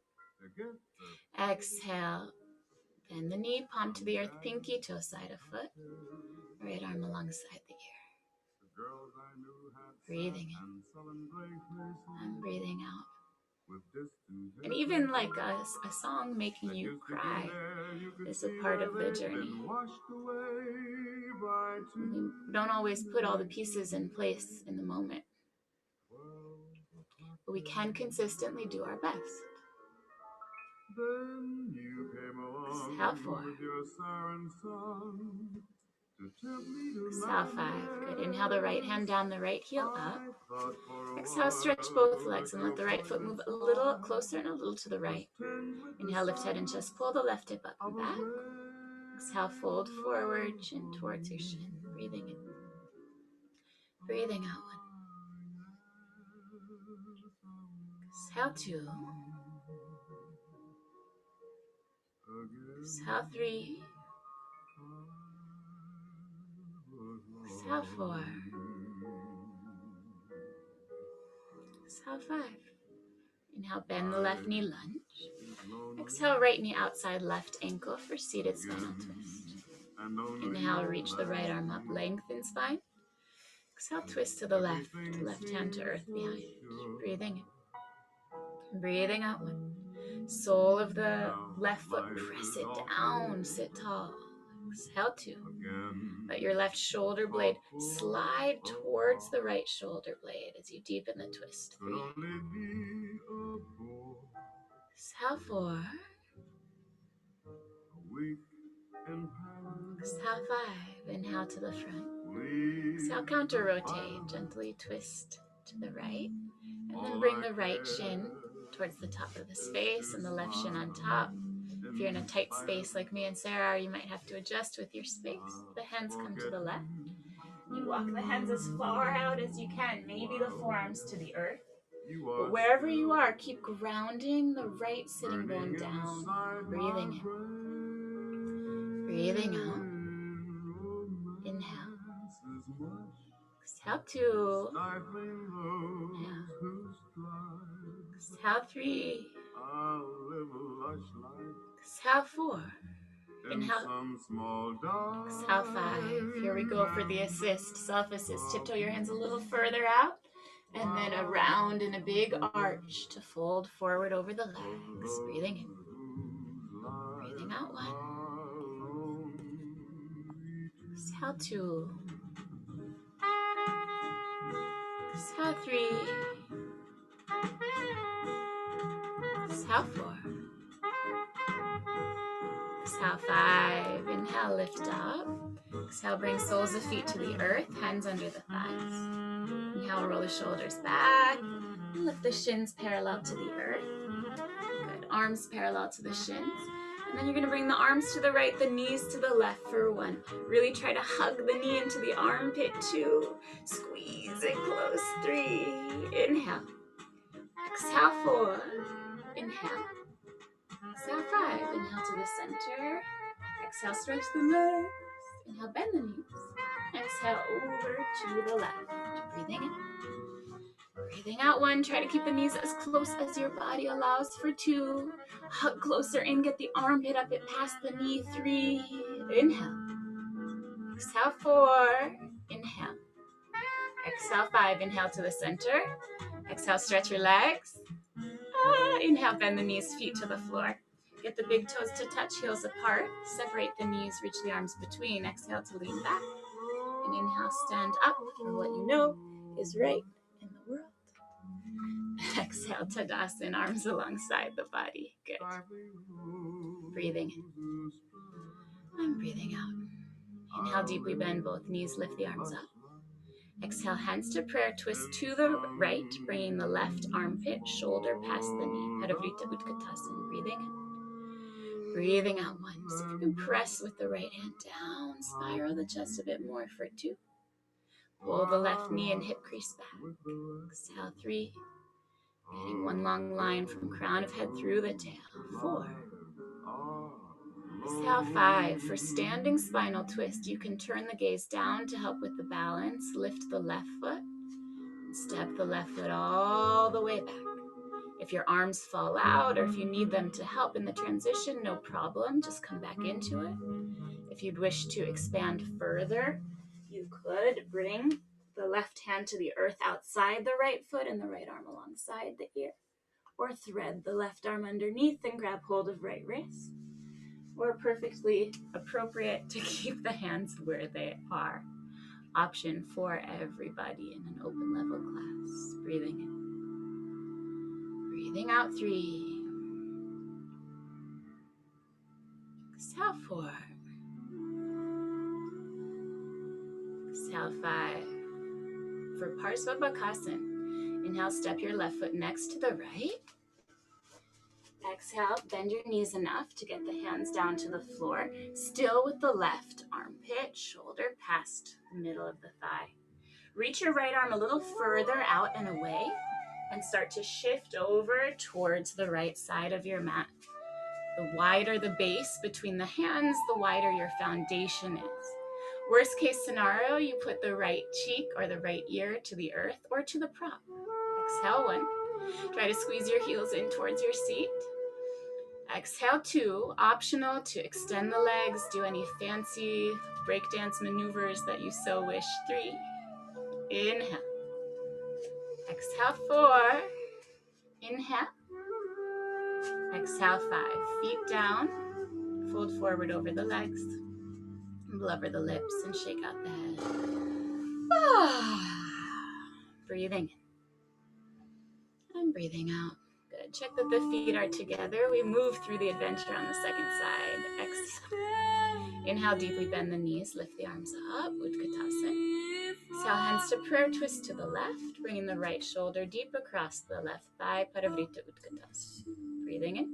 Exhale. Bend the knee, palm to the earth, pinky toe side of foot. Right arm alongside the ear. Breathing in. And breathing out. And even like a song making you cry is a part of the journey. We don't always put all the pieces in place in the moment, but we can consistently do our best. Exhale 4. Exhale 5. Good. Inhale the right hand down, the right heel up. Exhale, stretch both legs and let the right foot move a little closer and a little to the right. Inhale, lift head and chest, pull the left hip up and back. Exhale, fold forward, chin towards your shin. Breathing in. Breathing out 1. Exhale 2. Exhale 3. Exhale 4. Exhale 5. Inhale, bend the left knee, lunge. Exhale, right knee outside left ankle for seated spinal twist. Inhale, reach the right arm up, lengthen spine. Exhale, twist to the left hand to earth behind. Breathing in. Breathing out 1. Sole of the left foot, press it down, sit tall. Exhale 2. Let your left shoulder blade slide towards the right shoulder blade as you deepen the twist. 3. Exhale 4. Exhale 5. Inhale to the front. Exhale, counter rotate. Gently twist to the right. And then bring the right shin towards the top of the space and the left shin on top. If you're in a tight space like me and Sarah are, you might have to adjust with your space. The hands come to the left. You walk the hands as far out as you can, maybe the forearms to the earth. But wherever you are, keep grounding the right sitting bone down. Breathing in. Breathing out. Inhale. Exhale 2. Inhale. Exhale 3. Exhale 4. Inhale. Exhale 5. Here we go for the assist, self-assist. Tiptoe your hands a little further out. And then around in a big arch to fold forward over the legs. Breathing in. Breathing out 1. Exhale 2. Exhale 3. Exhale 4. Exhale 5. Inhale, lift up. Exhale, bring soles of feet to the earth, hands under the thighs. Inhale, roll the shoulders back. And lift the shins parallel to the earth. Good. Arms parallel to the shins. And then you're going to bring the arms to the right, the knees to the left for 1. Really try to hug the knee into the armpit. 2. Squeeze it close. 3. Inhale. Exhale 4. Inhale. Exhale 5. Inhale to the center. Exhale, stretch the legs. Inhale, bend the knees. Exhale, over to the left. Breathing in. Breathing out 1. Try to keep the knees as close as your body allows for 2. Hug closer in. Get the armpit up it past the knee. 3. Inhale. Exhale 4. Inhale. Exhale 5. Inhale to the center. Exhale, stretch your legs. Inhale, bend the knees, feet to the floor. Get the big toes to touch, heels apart. Separate the knees, reach the arms between. Exhale to lean back. And inhale, stand up for what you know is right in the world. Exhale, Tadasana, arms alongside the body. Good. Breathing in. And breathing out. Inhale, deeply bend both knees, lift the arms up. Exhale, hands to prayer, twist to the right, bringing the left armpit, shoulder past the knee. Parivrita Utkatasana, breathing in. Breathing out 1. So if you can press with the right hand down, spiral the chest a bit more for 2. Pull the left knee and hip crease back. Exhale 3. Getting 1 long line from crown of head through the tail. 4. Exhale 5. For standing spinal twist, you can turn the gaze down to help with the balance. Lift the left foot. Step the left foot all the way back. If your arms fall out or if you need them to help in the transition, no problem. Just come back into it. If you'd wish to expand further, you could bring the left hand to the earth outside the right foot and the right arm alongside the ear. or thread the left arm underneath and grab hold of right wrist, or perfectly appropriate to keep the hands where they are. Option for everybody in an open level class. Breathing in. Breathing out 3. Exhale 4. Exhale 5. For Parsvabhakasana, inhale, step your left foot next to the right. Exhale, bend your knees enough to get the hands down to the floor, still with the left armpit, shoulder past the middle of the thigh. Reach your right arm a little further out and away and start to shift over towards the right side of your mat. The wider the base between the hands, the wider your foundation is. Worst case scenario, you put the right cheek or the right ear to the earth or to the prop. Exhale 1. Try to squeeze your heels in towards your seat. Exhale 2, optional to extend the legs, do any fancy breakdance maneuvers that you so wish. 3, inhale. Exhale 4, inhale. Exhale 5, feet down, fold forward over the legs, blubber the lips and shake out the head. Breathing in and breathing out. Good. Check that the feet are together. We move through the adventure on the second side. Exhale. Inhale, deeply bend the knees, lift the arms up, Utkatasana. Exhale, hands to prayer twist to the left, bringing the right shoulder deep across the left thigh, Parivrtta Utkatasana. Breathing in,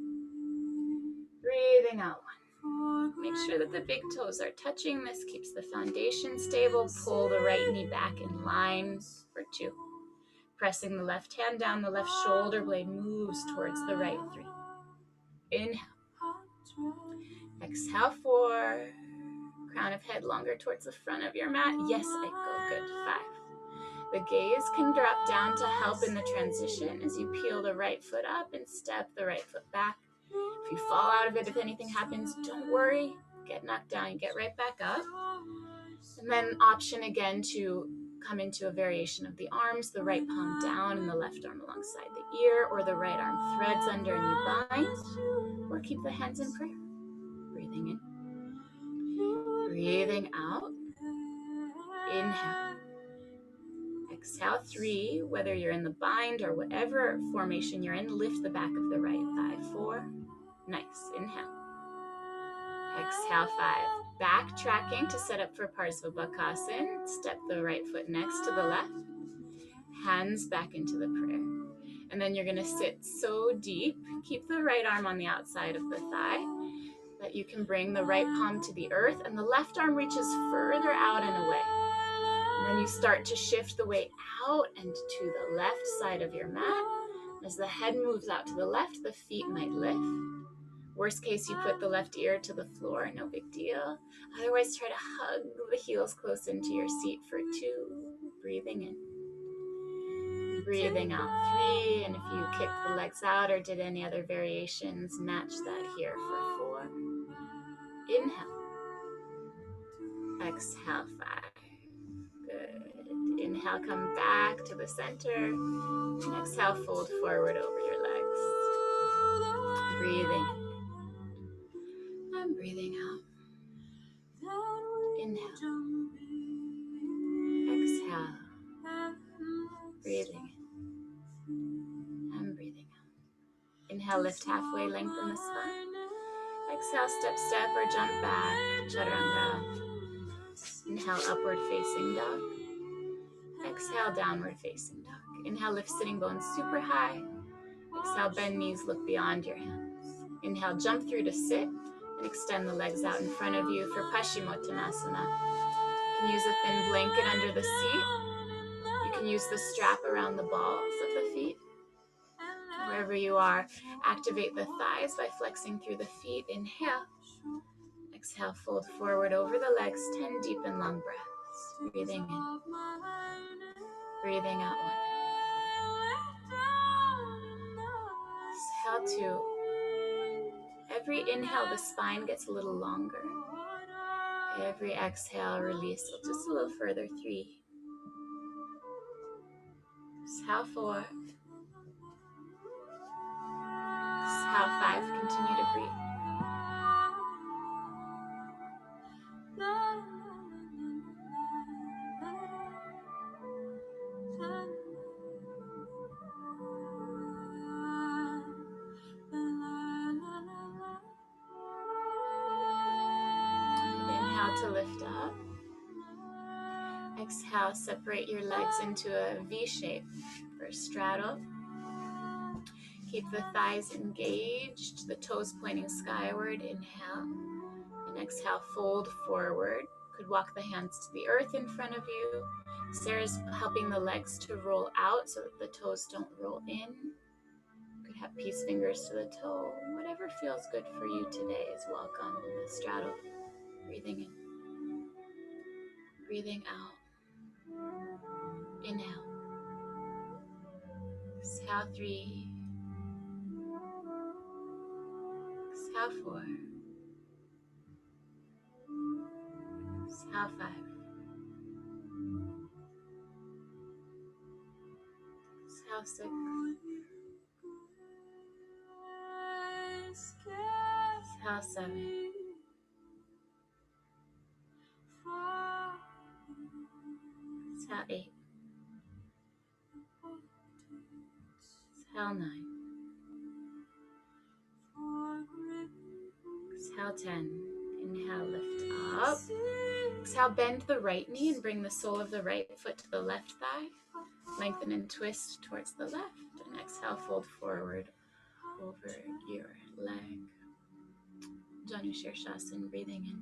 breathing out 1. Make sure that the big toes are touching. This keeps the foundation stable. Pull the right knee back in line for 2. Pressing the left hand down, the left shoulder blade moves towards the right 3. Inhale. Exhale 4. Crown of head longer towards the front of your mat. Yes, Echo. Good. 5. The gaze can drop down to help in the transition as you peel the right foot up and step the right foot back. If you fall out of it, if anything happens, don't worry. Get knocked down and get right back up. And then option again to come into a variation of the arms, the right palm down and the left arm alongside the ear, or the right arm threads under and you bind, or keep the hands in prayer. Breathing in, breathing out. Inhale. Exhale 3, whether you're in the bind or whatever formation you're in, lift the back of the right thigh. 4, nice, inhale. Exhale 5, backtracking to set up for Parsvabhakasana. Step the right foot next to the left, hands back into the prayer. And then you're gonna sit so deep, keep the right arm on the outside of the thigh, that you can bring the right palm to the earth and the left arm reaches further out and away. And then you start to shift the weight out and to the left side of your mat. As the head moves out to the left, the feet might lift. Worst case, you put the left ear to the floor, no big deal. Otherwise, try to hug the heels close into your seat for 2. Breathing in. Breathing out 3. And if you kicked the legs out or did any other variations, match that here for 4. Inhale. Exhale 5. Good. Inhale, come back to the center. And exhale, fold forward over your legs. Breathing in. And breathing out. Inhale. Exhale. Breathing in. And breathing out. Inhale, lift halfway, lengthen the spine. Exhale, step, step, or jump back. Chaturanga. Inhale, upward facing dog. Exhale, downward facing dog. Inhale, lift sitting bones super high. Exhale, bend knees, look beyond your hands. Inhale, jump through to sit and extend the legs out in front of you for Paschimottanasana. You can use a thin blanket under the seat. You can use the strap around the balls of the feet. Wherever you are, activate the thighs by flexing through the feet. Inhale. Exhale, fold forward over the legs, 10 deep and long breaths. Breathing in. Breathing out 1. Exhale 2. Every inhale, the spine gets a little longer. Every exhale, release just a little further. 3. Exhale 4. Exhale, separate your legs into a V shape for straddle. Keep the thighs engaged, the toes pointing skyward. Inhale. And exhale, fold forward. Could walk the hands to the earth in front of you. Sarah's helping the legs to roll out so that the toes don't roll in. Could have peace fingers to the toe. Whatever feels good for you today is welcome in the straddle. Breathing in. Breathing out. Inhale. Exhale 3. Exhale 4. Exhale 5. Exhale 6. Exhale 7. Exhale 8. Exhale 9. Exhale 10. Inhale, lift up. Exhale, bend the right knee and bring the sole of the right foot to the left thigh. Lengthen and twist towards the left. And exhale, fold forward over your leg. Janu Shirshasana, breathing in.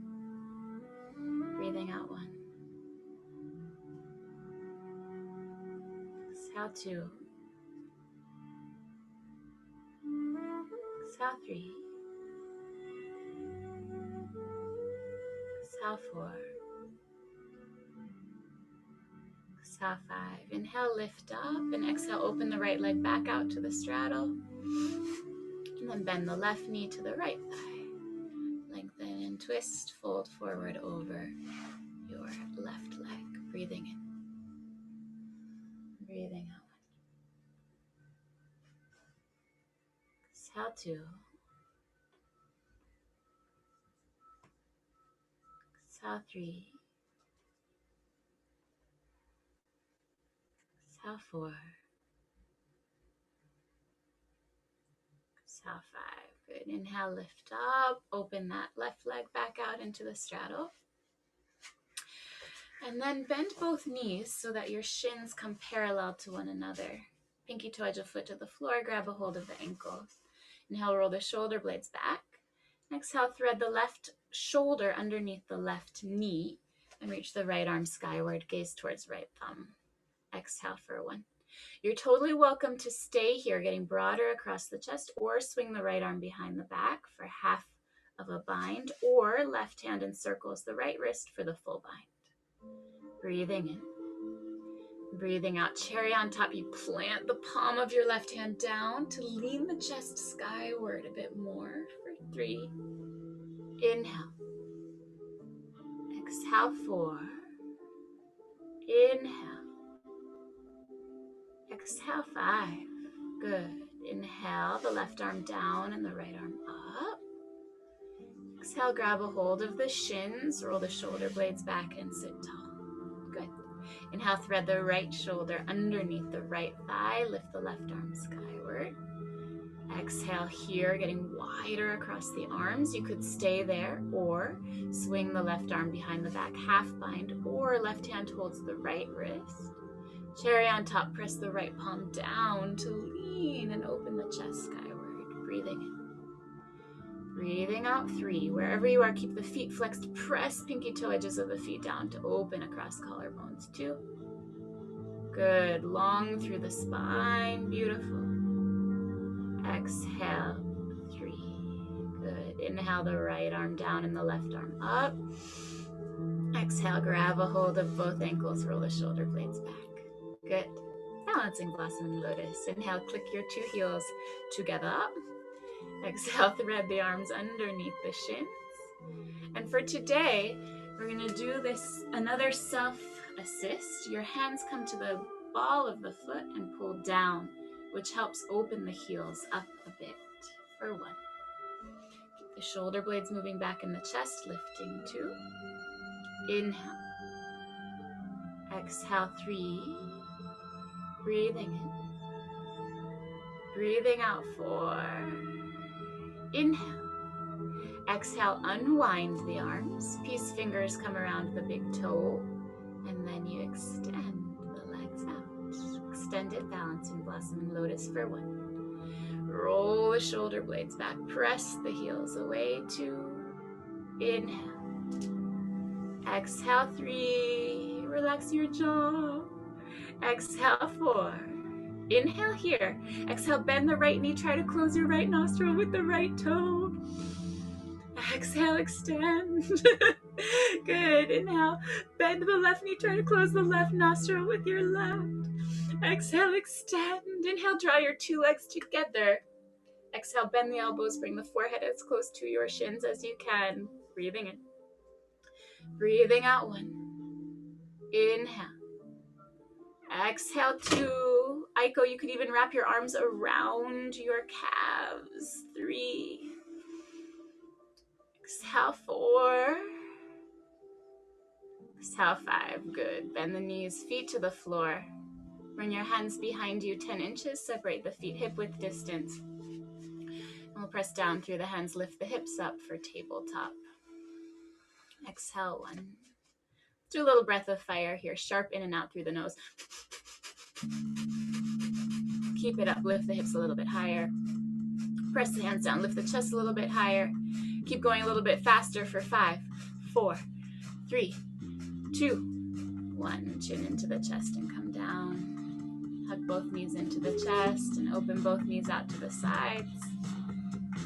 Breathing out 1. Exhale 2. Exhale 3. Exhale 4. Exhale 5. Inhale, lift up, and exhale, open the right leg back out to the straddle. And then bend the left knee to the right thigh. Lengthen and twist, fold forward over your left leg. Breathing in. Breathing out. Exhale 2. Exhale 3. Exhale 4. Exhale 5. Good. Inhale, lift up. Open that left leg back out into the straddle. And then bend both knees so that your shins come parallel to one another. Pinky toe edge of foot to the floor. Grab a hold of the ankles. Inhale, roll the shoulder blades back. Exhale, thread the left shoulder underneath the left knee and reach the right arm skyward. Gaze towards right thumb. Exhale for 1. You're totally welcome to stay here, getting broader across the chest, or swing the right arm behind the back for half of a bind, or left hand encircles the right wrist for the full bind. Breathing in. Breathing out, cherry on top. You plant the palm of your left hand down to lean the chest skyward a bit more for 3. Inhale. Exhale 4. Inhale. Exhale 5. Good. Inhale, the left arm down and the right arm up. Exhale, grab a hold of the shins, roll the shoulder blades back and sit tall. Good. Inhale, thread the right shoulder underneath the right thigh, lift the left arm skyward. Exhale here, getting wider across the arms. You could stay there or swing the left arm behind the back, half bind, or left hand holds the right wrist. Cherry on top, press the right palm down to lean and open the chest skyward. Breathing in. Breathing out 3. Wherever you are, keep the feet flexed. Press pinky toe edges of the feet down to open across collarbones. 2. Good. Long through the spine. Beautiful. Exhale 3. Good. Inhale the right arm down and the left arm up. Exhale, grab a hold of both ankles, roll the shoulder blades back. Good. Balancing Blossom Lotus. Inhale, click your 2 heels together. Exhale, thread the arms underneath the shins. And for today, we're going to do this another self-assist. Your hands come to the ball of the foot and pull down, which helps open the heels up a bit for 1. Keep the shoulder blades moving back in the chest, lifting 2. Inhale. Exhale 3. Breathing in. Breathing out 4. Inhale. Exhale, unwind the arms. Peace fingers come around the big toe. And then you extend the legs out. Extended balancing blossoming lotus for 1. Roll the shoulder blades back. Press the heels away. 2. Inhale. Exhale. 3. Relax your jaw. Exhale. 4. Inhale here. Exhale, bend the right knee. Try to close your right nostril with the right toe. Exhale, extend. Good. Inhale, bend the left knee. Try to close the left nostril with your left. Exhale, extend. Inhale, draw your 2 legs together. Exhale, bend the elbows. Bring the forehead as close to your shins as you can. Breathing in. Breathing out. 1. Inhale. Exhale. 2. Aiko, you could even wrap your arms around your calves. 3. Exhale. 4. Exhale. 5. Good. Bend the knees, feet to the floor. Bring your hands behind you 10 inches. Separate the feet hip width distance. And we'll press down through the hands. Lift the hips up for tabletop. Exhale. 1. Do a little breath of fire here. Sharp in and out through the nose. Keep it up. Lift the hips a little bit higher. Press the hands down. Lift the chest a little bit higher. Keep going a little bit faster for 5, 4, 3, 2, 1. Chin into the chest and come down. Hug both knees into the chest and open both knees out to the sides.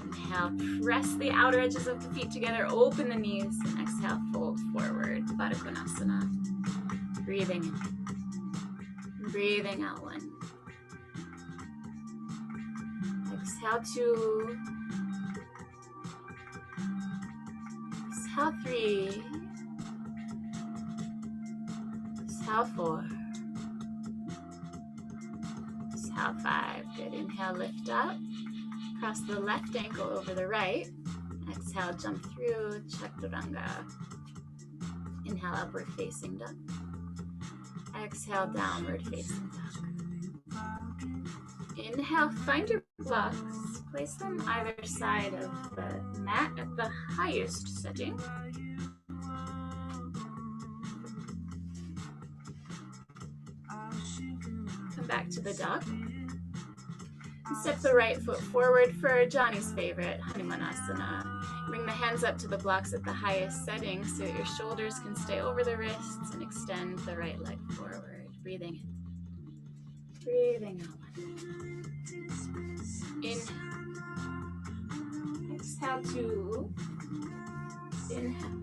Inhale, press the outer edges of the feet together. Open the knees. And exhale, fold forward. Baddha Konasana. Breathing in. Breathing out. 1. Exhale. 2. Exhale. 3. Exhale. 4. Exhale. 5. Good. Inhale, lift up. Cross the left ankle over the right. Exhale, jump through Chaturanga. Inhale, upward facing duck. Exhale, downward facing duck. Inhale, find your blocks. Place them either side of the mat at the highest setting. Come back to the dog. And step the right foot forward for Johnny's favorite, Hanumanasana. Bring the hands up to the blocks at the highest setting so that your shoulders can stay over the wrists and extend the right leg forward. Breathing in. Breathing out. Inhale. Exhale. 2. Inhale.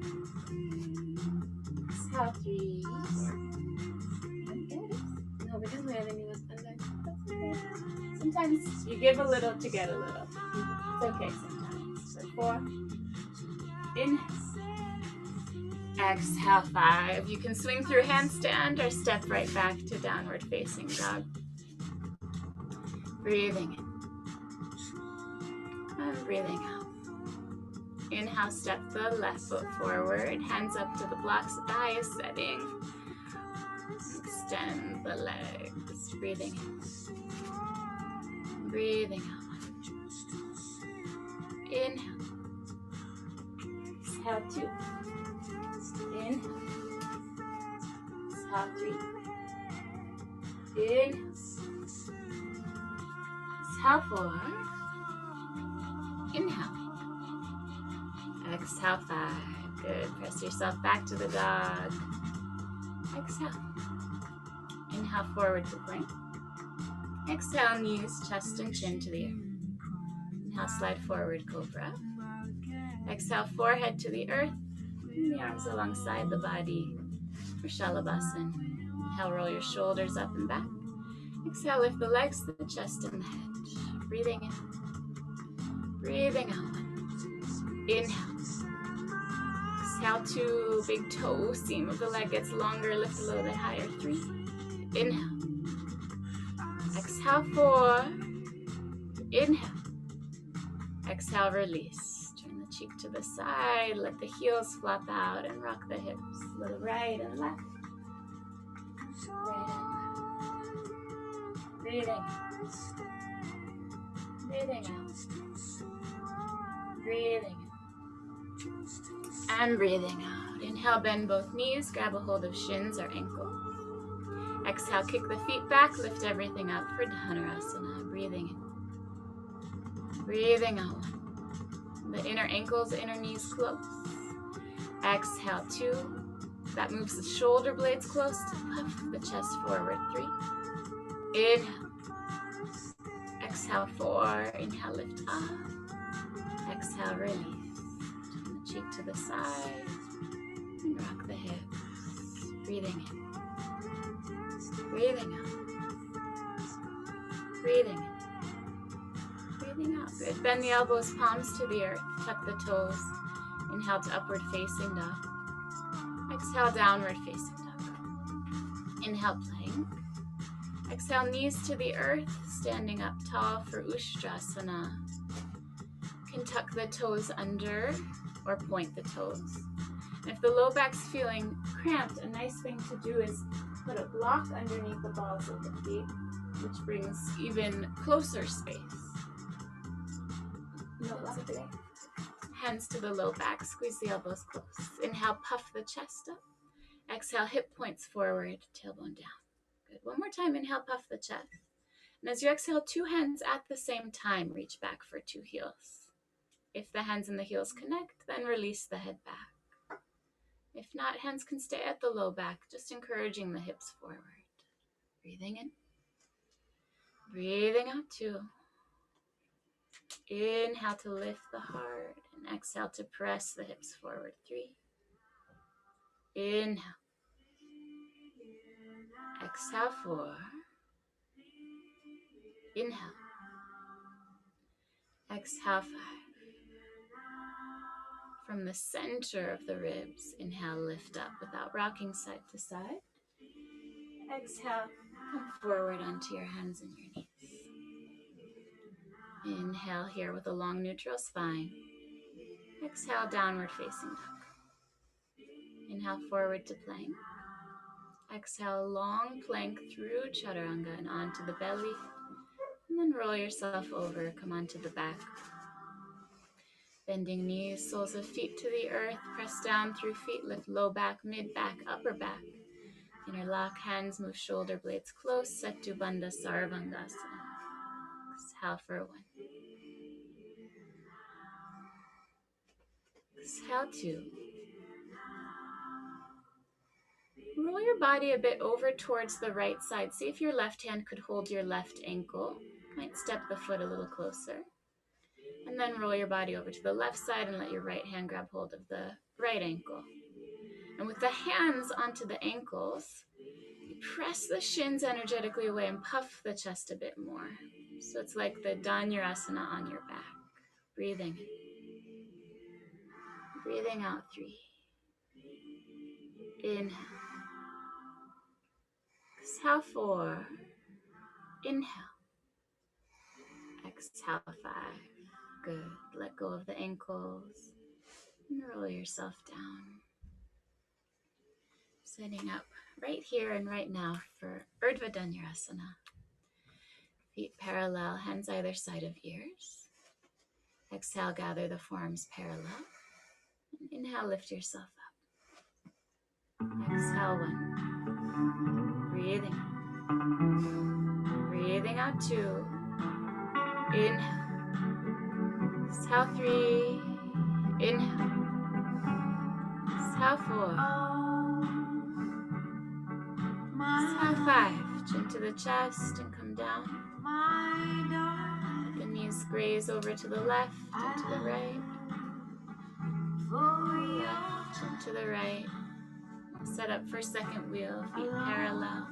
Exhale. 3. No, because my other knee was bending. That's okay. Sometimes you give a little to get a little. It's okay sometimes. So 4. Inhale. Exhale. 5. You can swing through handstand or step right back to downward facing dog. Breathing in. And breathing out. Inhale, step the left foot forward. Hands up to the blocks at the highest setting. Extend the legs. Breathing in. Breathing out. Inhale. Exhale. 2. Inhale. Exhale. 3. Inhale. Exhale. 4. Inhale. Exhale. 5. Good. Press yourself back to the dog. Exhale. Inhale, forward to plank. Exhale, knees, chest, and chin to the earth. Inhale, slide forward, cobra. Exhale, forehead to the earth. And the arms alongside the body for Shalabhasan. Inhale, roll your shoulders up and back. Exhale, lift the legs, the chest, and the head. Breathing in. Breathing out. Inhale. Exhale, 2. Big toe, seam of the leg gets longer. Lift a little bit higher. 3. Inhale. Exhale. 4. Inhale. Exhale, release. Turn the cheek to the side. Let the heels flop out and rock the hips. A little right and left. Right and left. Breathing. Breathing out. Breathing in. And breathing out. Inhale, bend both knees, grab a hold of shins or ankles. Exhale, kick the feet back, lift everything up for Dhanurasana. Breathing in. Breathing out. The inner ankles, inner knees close. Exhale, 2. That moves the shoulder blades close to puff the chest forward. 3. Inhale. Exhale, 4. Inhale, lift up. Exhale, release. Turn the cheek to the side. And rock the hips. Breathing in. Breathing out. Breathing in. Breathing out. Good. Bend the elbows, palms to the earth. Tuck the toes. Inhale to upward facing dog. Exhale, downward facing dog. Inhale, plank. Exhale, knees to the earth. Standing up tall for Ustrasana. You can tuck the toes under or point the toes. And if the low back's feeling cramped, a nice thing to do is put a block underneath the balls of the feet, which brings even closer space. No block today. Hands to the low back, squeeze the elbows close. Inhale, puff the chest up. Exhale, hip points forward, tailbone down. Good. One more time, inhale, puff the chest. And as you exhale, 2 hands at the same time, reach back for 2 heels. If the hands and the heels connect, then release the head back. If not, hands can stay at the low back, just encouraging the hips forward. Breathing in. Breathing out, 2. Inhale to lift the heart, and exhale to press the hips forward. 3. Inhale. Exhale, 4. Inhale. Exhale, 5. From the center of the ribs, inhale, lift up without rocking side to side. Exhale, come forward onto your hands and your knees. Inhale here with a long neutral spine. Exhale, downward facing dog. Inhale, forward to plank. Exhale, long plank through chaturanga and onto the belly. And then roll yourself over, come onto the back. Bending knees, soles of feet to the earth, press down through feet, lift low back, mid back, upper back. Interlock hands, move shoulder blades close, Setu Bandha Sarvangasana. Exhale for 1. Exhale, 2. Roll your body a bit over towards the right side. See if your left hand could hold your left ankle. Might step the foot a little closer. And then roll your body over to the left side and let your right hand grab hold of the right ankle. And with the hands onto the ankles, press the shins energetically away and puff the chest a bit more. So it's like the Dhanurasana on your back. Breathing in. Breathing out, 3. Inhale. Exhale, 4. Inhale. Exhale, 5. Good. Let go of the ankles and roll yourself down. Setting up right here and right now for Urdhva Dhanurasana. Feet parallel, hands either side of ears. Exhale, gather the forearms parallel. And inhale, lift yourself up. Exhale, 1. Breathing. Breathing out, 2. Inhale. Exhale, 3. Inhale. Exhale, 4. Exhale, 5. Chin to the chest and come down. Let the knees graze over to the left and to the right. Left and to the right. Set up for second wheel, feet parallel.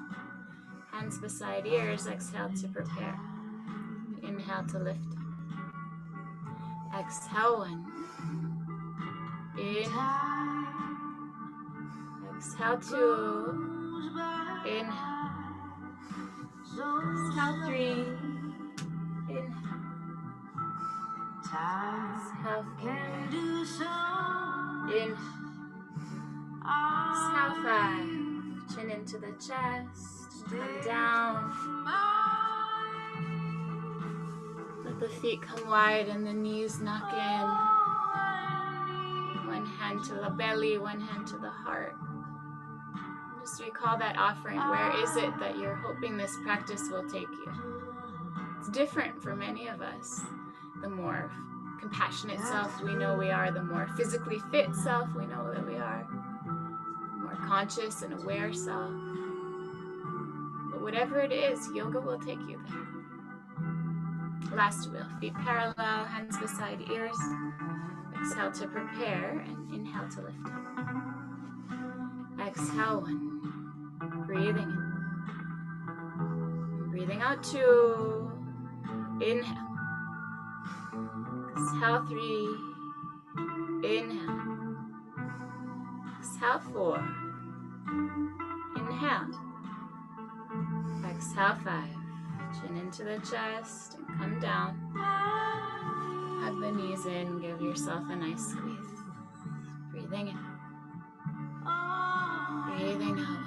Hands beside ears, exhale to prepare. Inhale to lift up. Exhale, 1. Inhale. Exhale, 2. Inhale. Exhale, 3. Inhale. Exhale, 4. Inhale. Exhale, 5. Chin into the chest. Come down. Let the feet come wide and the knees knock in. hand to the belly, one hand to the heart. Just recall that offering. Where is it that you're hoping this practice will take you? It's different for many of us. The more compassionate self we know we are, the more physically fit self we know that we are, the more conscious and aware self. But whatever it is, yoga will take you there. Last wheel, feet parallel, hands beside ears. Exhale to prepare and inhale to lift up. Exhale 1, breathing in. Breathing out 2, inhale. Exhale 3, inhale. Exhale 4, inhale. Exhale 5, chin into the chest and come down. Hug the knees in, give yourself a nice squeeze. Breathing in. Breathing out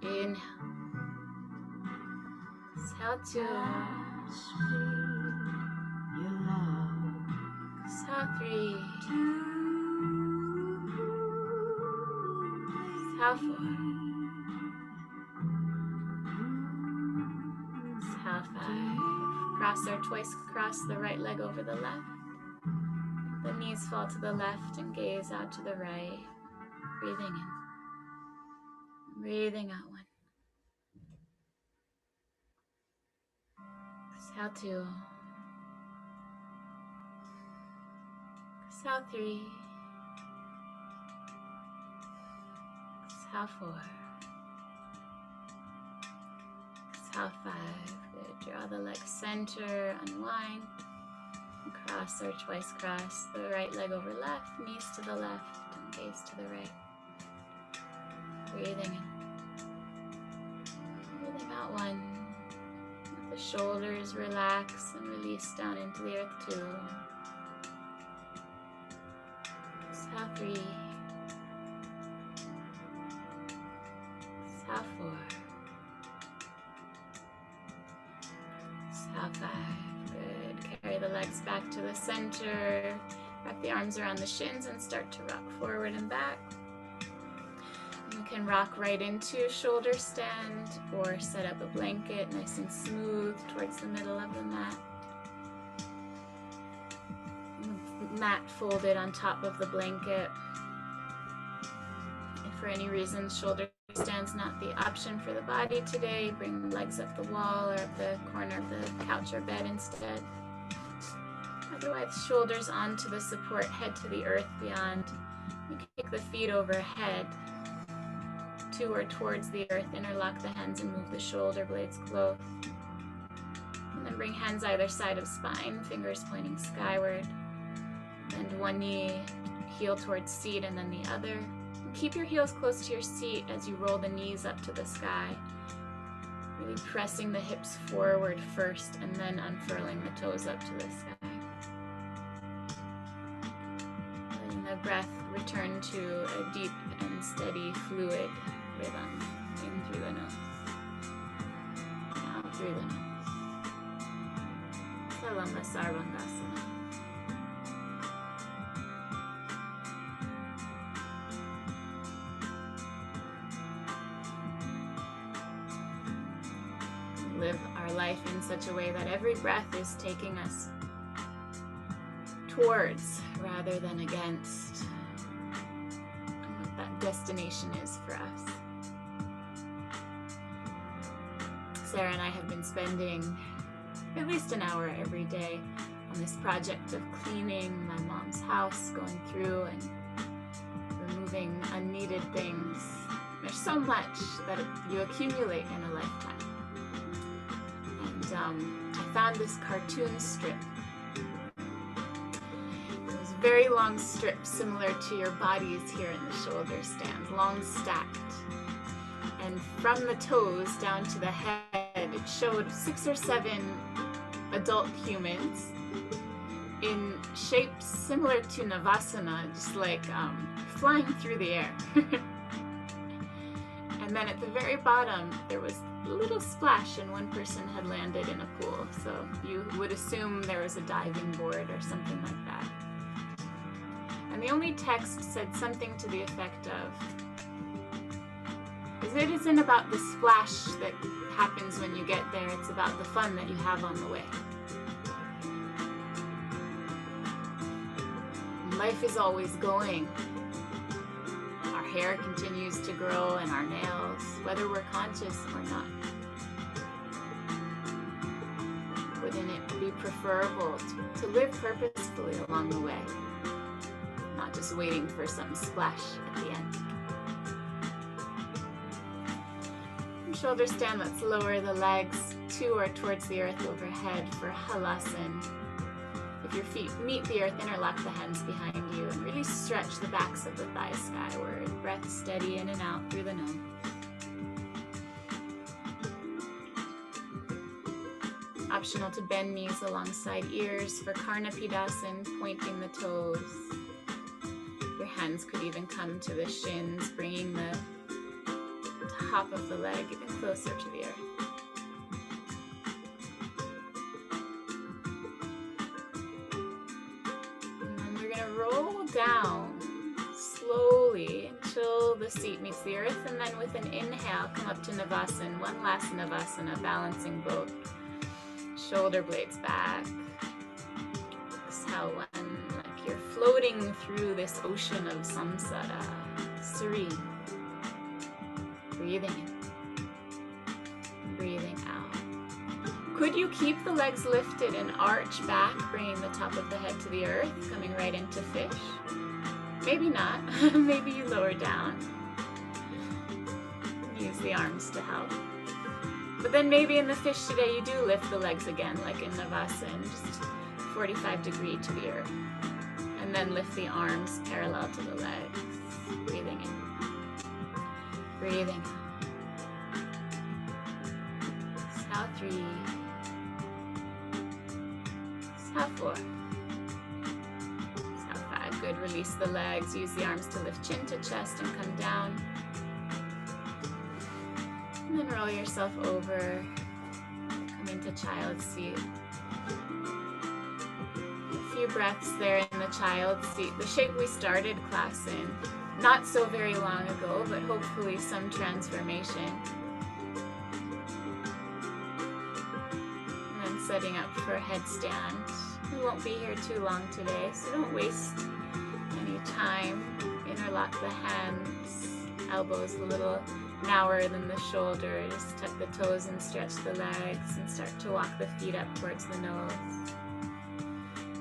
1. Inhale. Exhale 2. Exhale 3. Exhale 4. Exhale 5. Cross or twice cross the right leg over the left. The knees fall to the left and gaze out to the right. Breathing in. Breathing out 1. Exhale 2. Exhale 3. Exhale 4. Exhale 5. Good. Draw the leg center, unwind. Cross or twice cross the right leg over left, knees to the left, and gaze to the right. Breathing in. Breathing out 1. Let the shoulders relax and release down into the earth 2. Exhale 3. Exhale 4. Exhale 5. Good. Carry the legs back to the center. Wrap the arms around the shins and start to rock forward and back. You can rock right into shoulder stand or set up a blanket nice and smooth towards the middle of the mat. Mat folded on top of the blanket. If for any reason shoulder stand's not the option for the body today, bring the legs up the wall or up the corner of the couch or bed instead. Otherwise, shoulders onto the support, head to the earth beyond. You can kick the feet overhead to or towards the earth, interlock the hands and move the shoulder blades close. And then bring hands either side of spine, fingers pointing skyward. Bend one knee, heel towards seat, and then the other. And keep your heels close to your seat as you roll the knees up to the sky. Really pressing the hips forward first and then unfurling the toes up to the sky. Letting the breath return to a deep and steady fluid rhythm. In through the nose, out through the nose. Salamba Sarvangasana. Live our life in such a way that every breath is taking us towards rather than against what that destination is for us. Sarah and I have been spending at least an hour every day on this project of cleaning my mom's house, going through and removing unneeded things. There's so much that you accumulate in a lifetime. I found this cartoon strip. It was a very long strip similar to your bodies here in the shoulder stand, long stacked. And from the toes down to the head, it showed 6 or 7 adult humans in shapes similar to Navasana, just like flying through the air. And then at the very bottom, there was a little splash and one person had landed in a pool. So you would assume there was a diving board or something like that. And the only text said something to the effect of, it isn't about the splash that happens when you get there, it's about the fun that you have on the way. Life is always going. Our hair continues to grow and our nails, whether we're conscious or not. Wouldn't it be preferable to live purposefully along the way, not just waiting for some splash at the end? Shoulder stand, let's lower the legs to or towards the earth overhead for halasana. If your feet meet the earth, interlock the hands behind you and really stretch the backs of the thighs skyward. Breath steady in and out through the nose. Optional to bend knees alongside ears for Karnapidasana, pointing the toes. Your hands could even come to the shins, bringing the top of the leg even closer to the earth. And then we're going to roll down slowly until the seat meets the earth, and then with an inhale, come up to Navasana. One last Navasana, balancing both shoulder blades back. Exhale when like you're floating through this ocean of samsara, serene. Breathing in, breathing out. Could you keep the legs lifted and arch back, bringing the top of the head to the earth, coming right into fish? Maybe not. Maybe you lower down. Use the arms to help. But then maybe in the fish today you do lift the legs again, like in Navasana, just 45-degree to the earth. And then lift the arms parallel to the legs. Breathing in. Breathing out. Exhale 3. Exhale 4. Exhale 5. Good. Release the legs. Use the arms to lift chin to chest and come down. And then roll yourself over. Come into child's seat. A few breaths there in the child's seat. The shape we started class in. Not so very long ago, but hopefully some transformation. And then setting up for a headstand. We won't be here too long today, so don't waste any time. Interlock the hands, elbows a little narrower than the shoulders. Tuck the toes and stretch the legs and start to walk the feet up towards the nose.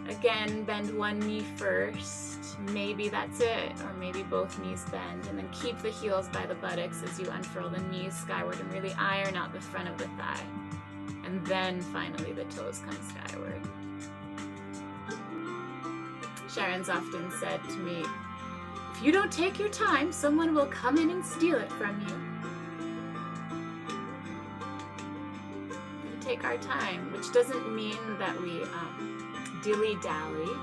Again, bend one knee first. Maybe that's it, or maybe both knees bend, and then keep the heels by the buttocks as you unfurl the knees skyward and really iron out the front of the thigh. And then finally the toes come skyward. Sharon's often said to me, if you don't take your time, someone will come in and steal it from you. We take our time, which doesn't mean that we dilly-dally.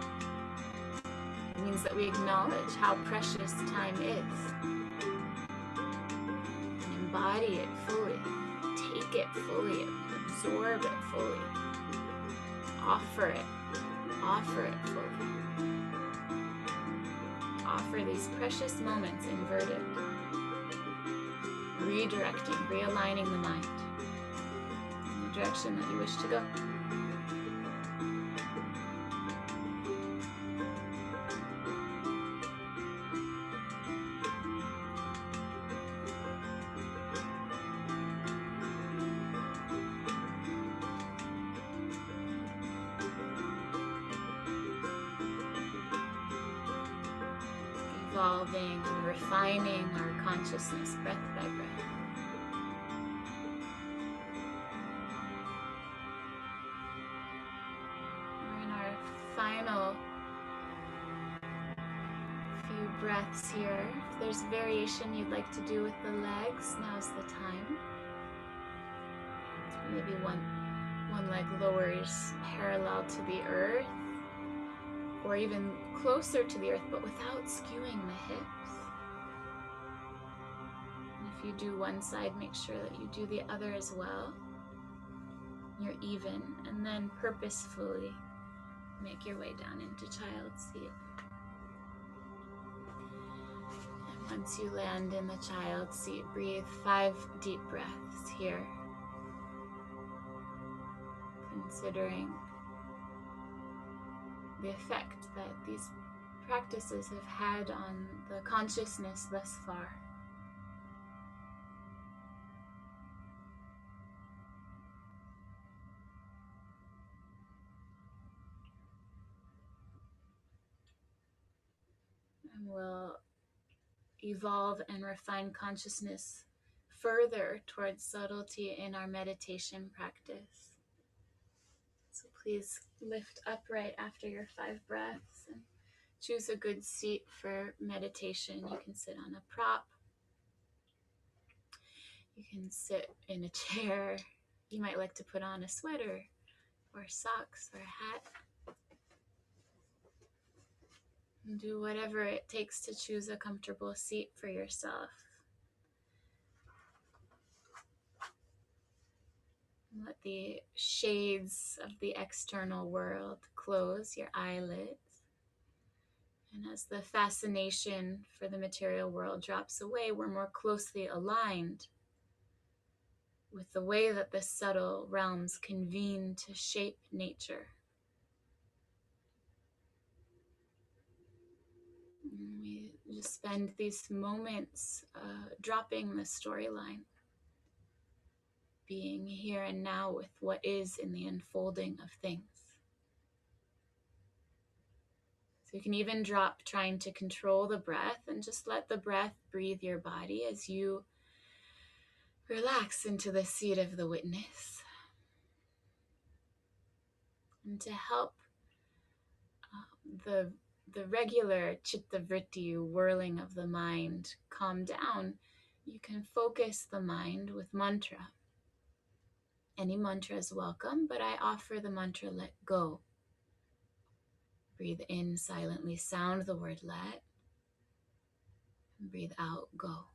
It means that we acknowledge how precious time is. And embody it fully. Take it fully. Absorb it fully. Offer it. Offer it fully. Offer these precious moments inverted. Redirecting, realigning the mind in the direction that you wish to go. Evolving and refining our consciousness breath by breath. We're in our final few breaths here. If there's variation you'd like to do with the legs, now's the time. Maybe one leg lowers parallel to the earth, or even closer to the earth, but without skewing the hips. And if you do one side, make sure that you do the other as well. You're even, and then purposefully make your way down into child's seat. Once you land in the child's seat, breathe 5 deep breaths here, considering the effect that these practices have had on the consciousness thus far. And we'll evolve and refine consciousness further towards subtlety in our meditation practice. So please lift upright after your 5 breaths and choose a good seat for meditation. You can sit on a prop. You can sit in a chair. You might like to put on a sweater or socks or a hat. And do whatever it takes to choose a comfortable seat for yourself. Let the shades of the external world close your eyelids. And as the fascination for the material world drops away, we're more closely aligned with the way that the subtle realms convene to shape nature. And we just spend these moments dropping the storyline, being here and now with what is in the unfolding of things. So you can even drop trying to control the breath and just let the breath breathe your body as you relax into the seat of the witness. And to help the regular chitta vritti whirling of the mind calm down, you can focus the mind with mantra. Any mantra is welcome, but I offer the mantra let go. Breathe in silently, sound the word let, and breathe out, go.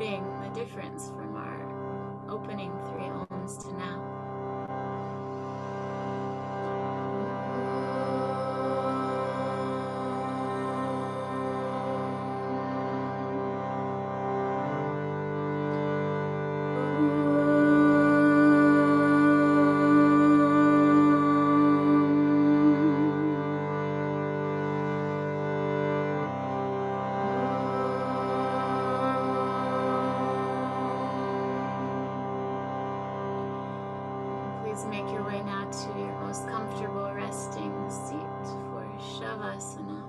noting the difference from our opening 3 ohms to now. Please make your way now to your most comfortable resting seat for Shavasana.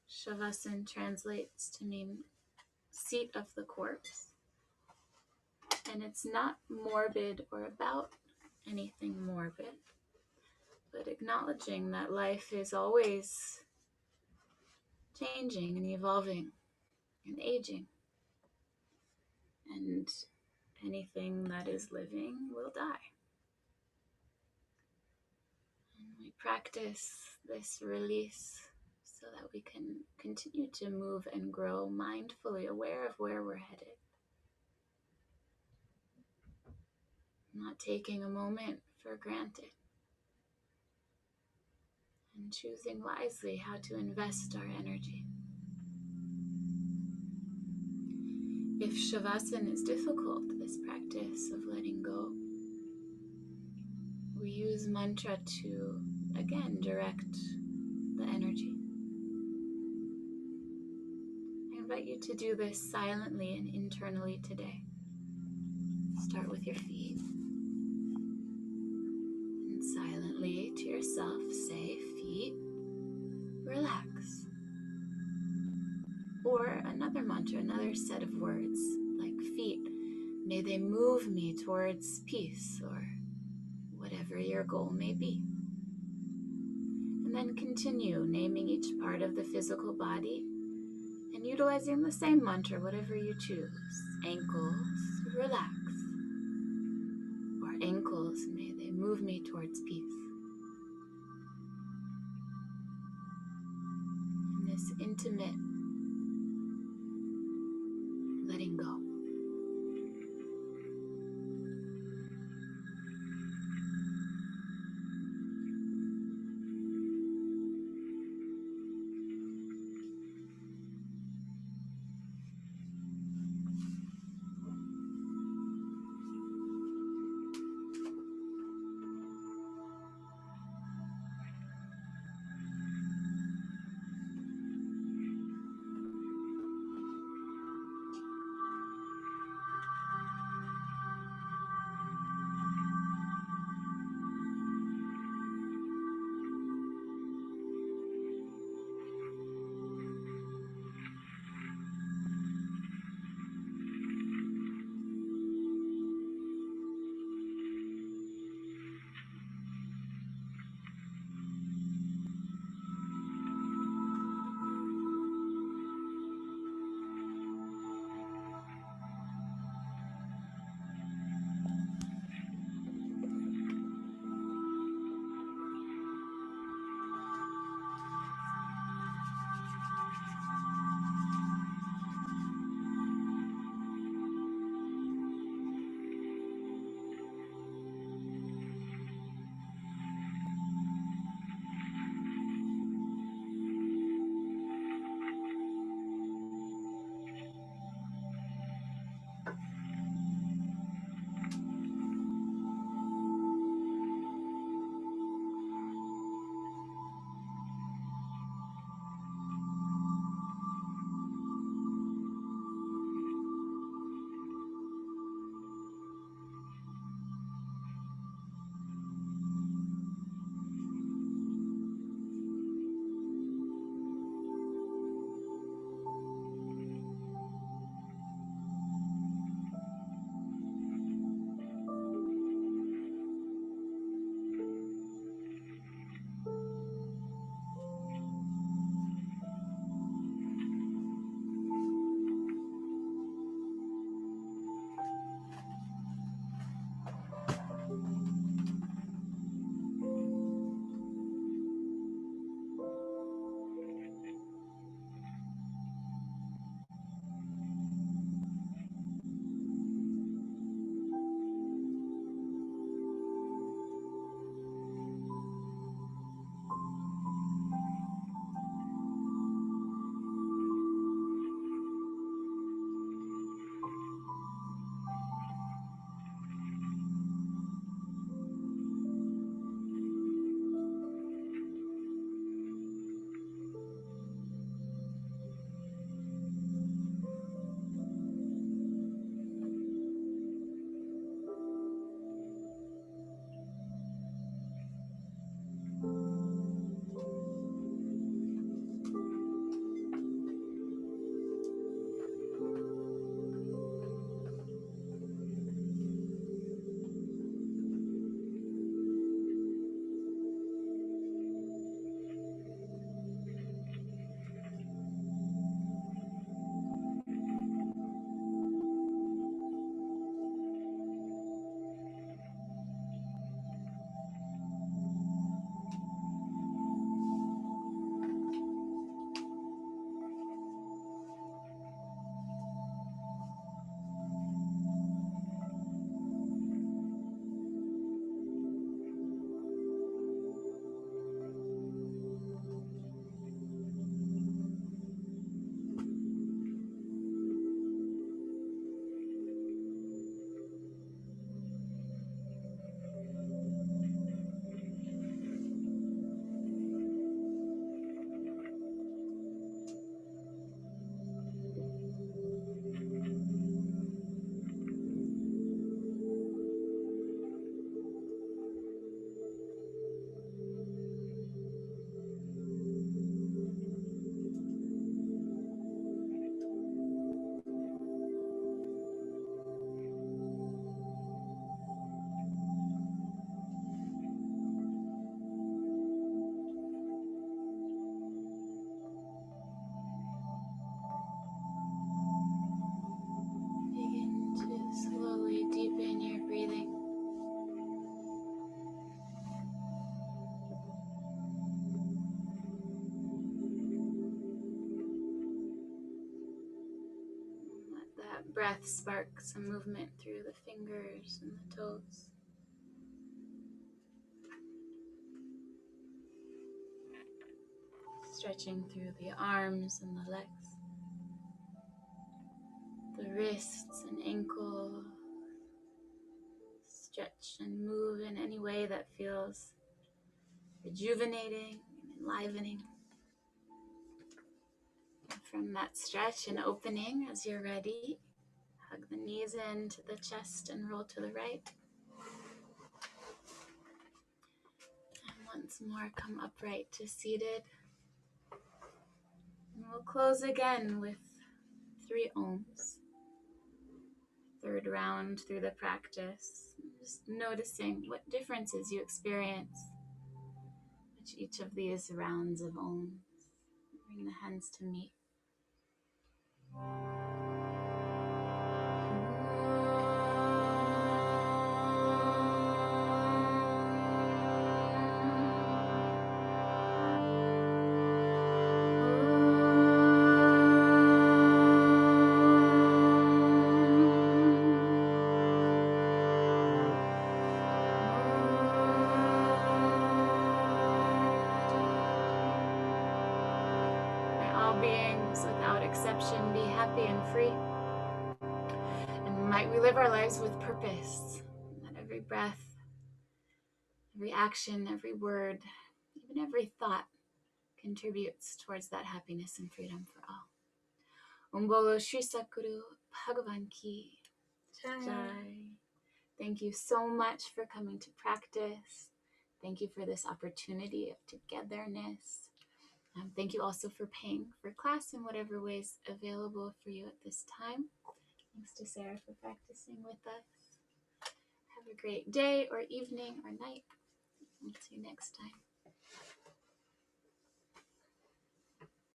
Shavasana translates to mean seat of the corpse, and it's not morbid or about anything morbid, but acknowledging that life is always changing and evolving and aging, and anything that is living will die. And we practice this release so that we can continue to move and grow mindfully aware of where we're headed. Not taking a moment for granted, and choosing wisely how to invest our energy. If Shavasana is difficult, this practice of letting go, we use mantra to, again, direct the energy. I invite you to do this silently and internally today. Start with your feet. And silently to yourself say, feet, relax. Or another mantra, another set of words, like feet, may they move me towards peace, or whatever your goal may be. And then continue naming each part of the physical body and utilizing the same mantra, whatever you choose. Ankles, relax. Or ankles, may they move me towards peace. And this intimate letting go. breath spark some movement through the fingers and the toes. Stretching through the arms and the legs, the wrists and ankles. Stretch and move in any way that feels rejuvenating and enlivening. And from that stretch and opening, as you're ready, hug the knees into the chest and roll to the right. And once more, come upright to seated. And we'll close again with 3 ohms. Third round through the practice. Just noticing what differences you experience with each of these rounds of ohms. Bring the hands to meet. Beings without exception be happy and free, and might we live our lives with purpose, that every breath, every action, every word, even every thought contributes towards that happiness and freedom for all. Bolo Shri Sakuru Bhagavan Ki Jai. Thank you so much for coming to practice. Thank you for this opportunity of togetherness. Thank you also for paying for class in whatever ways available for you at this time. Thanks to Sarah for practicing with us. Have a great day or evening or night. We'll see you next time.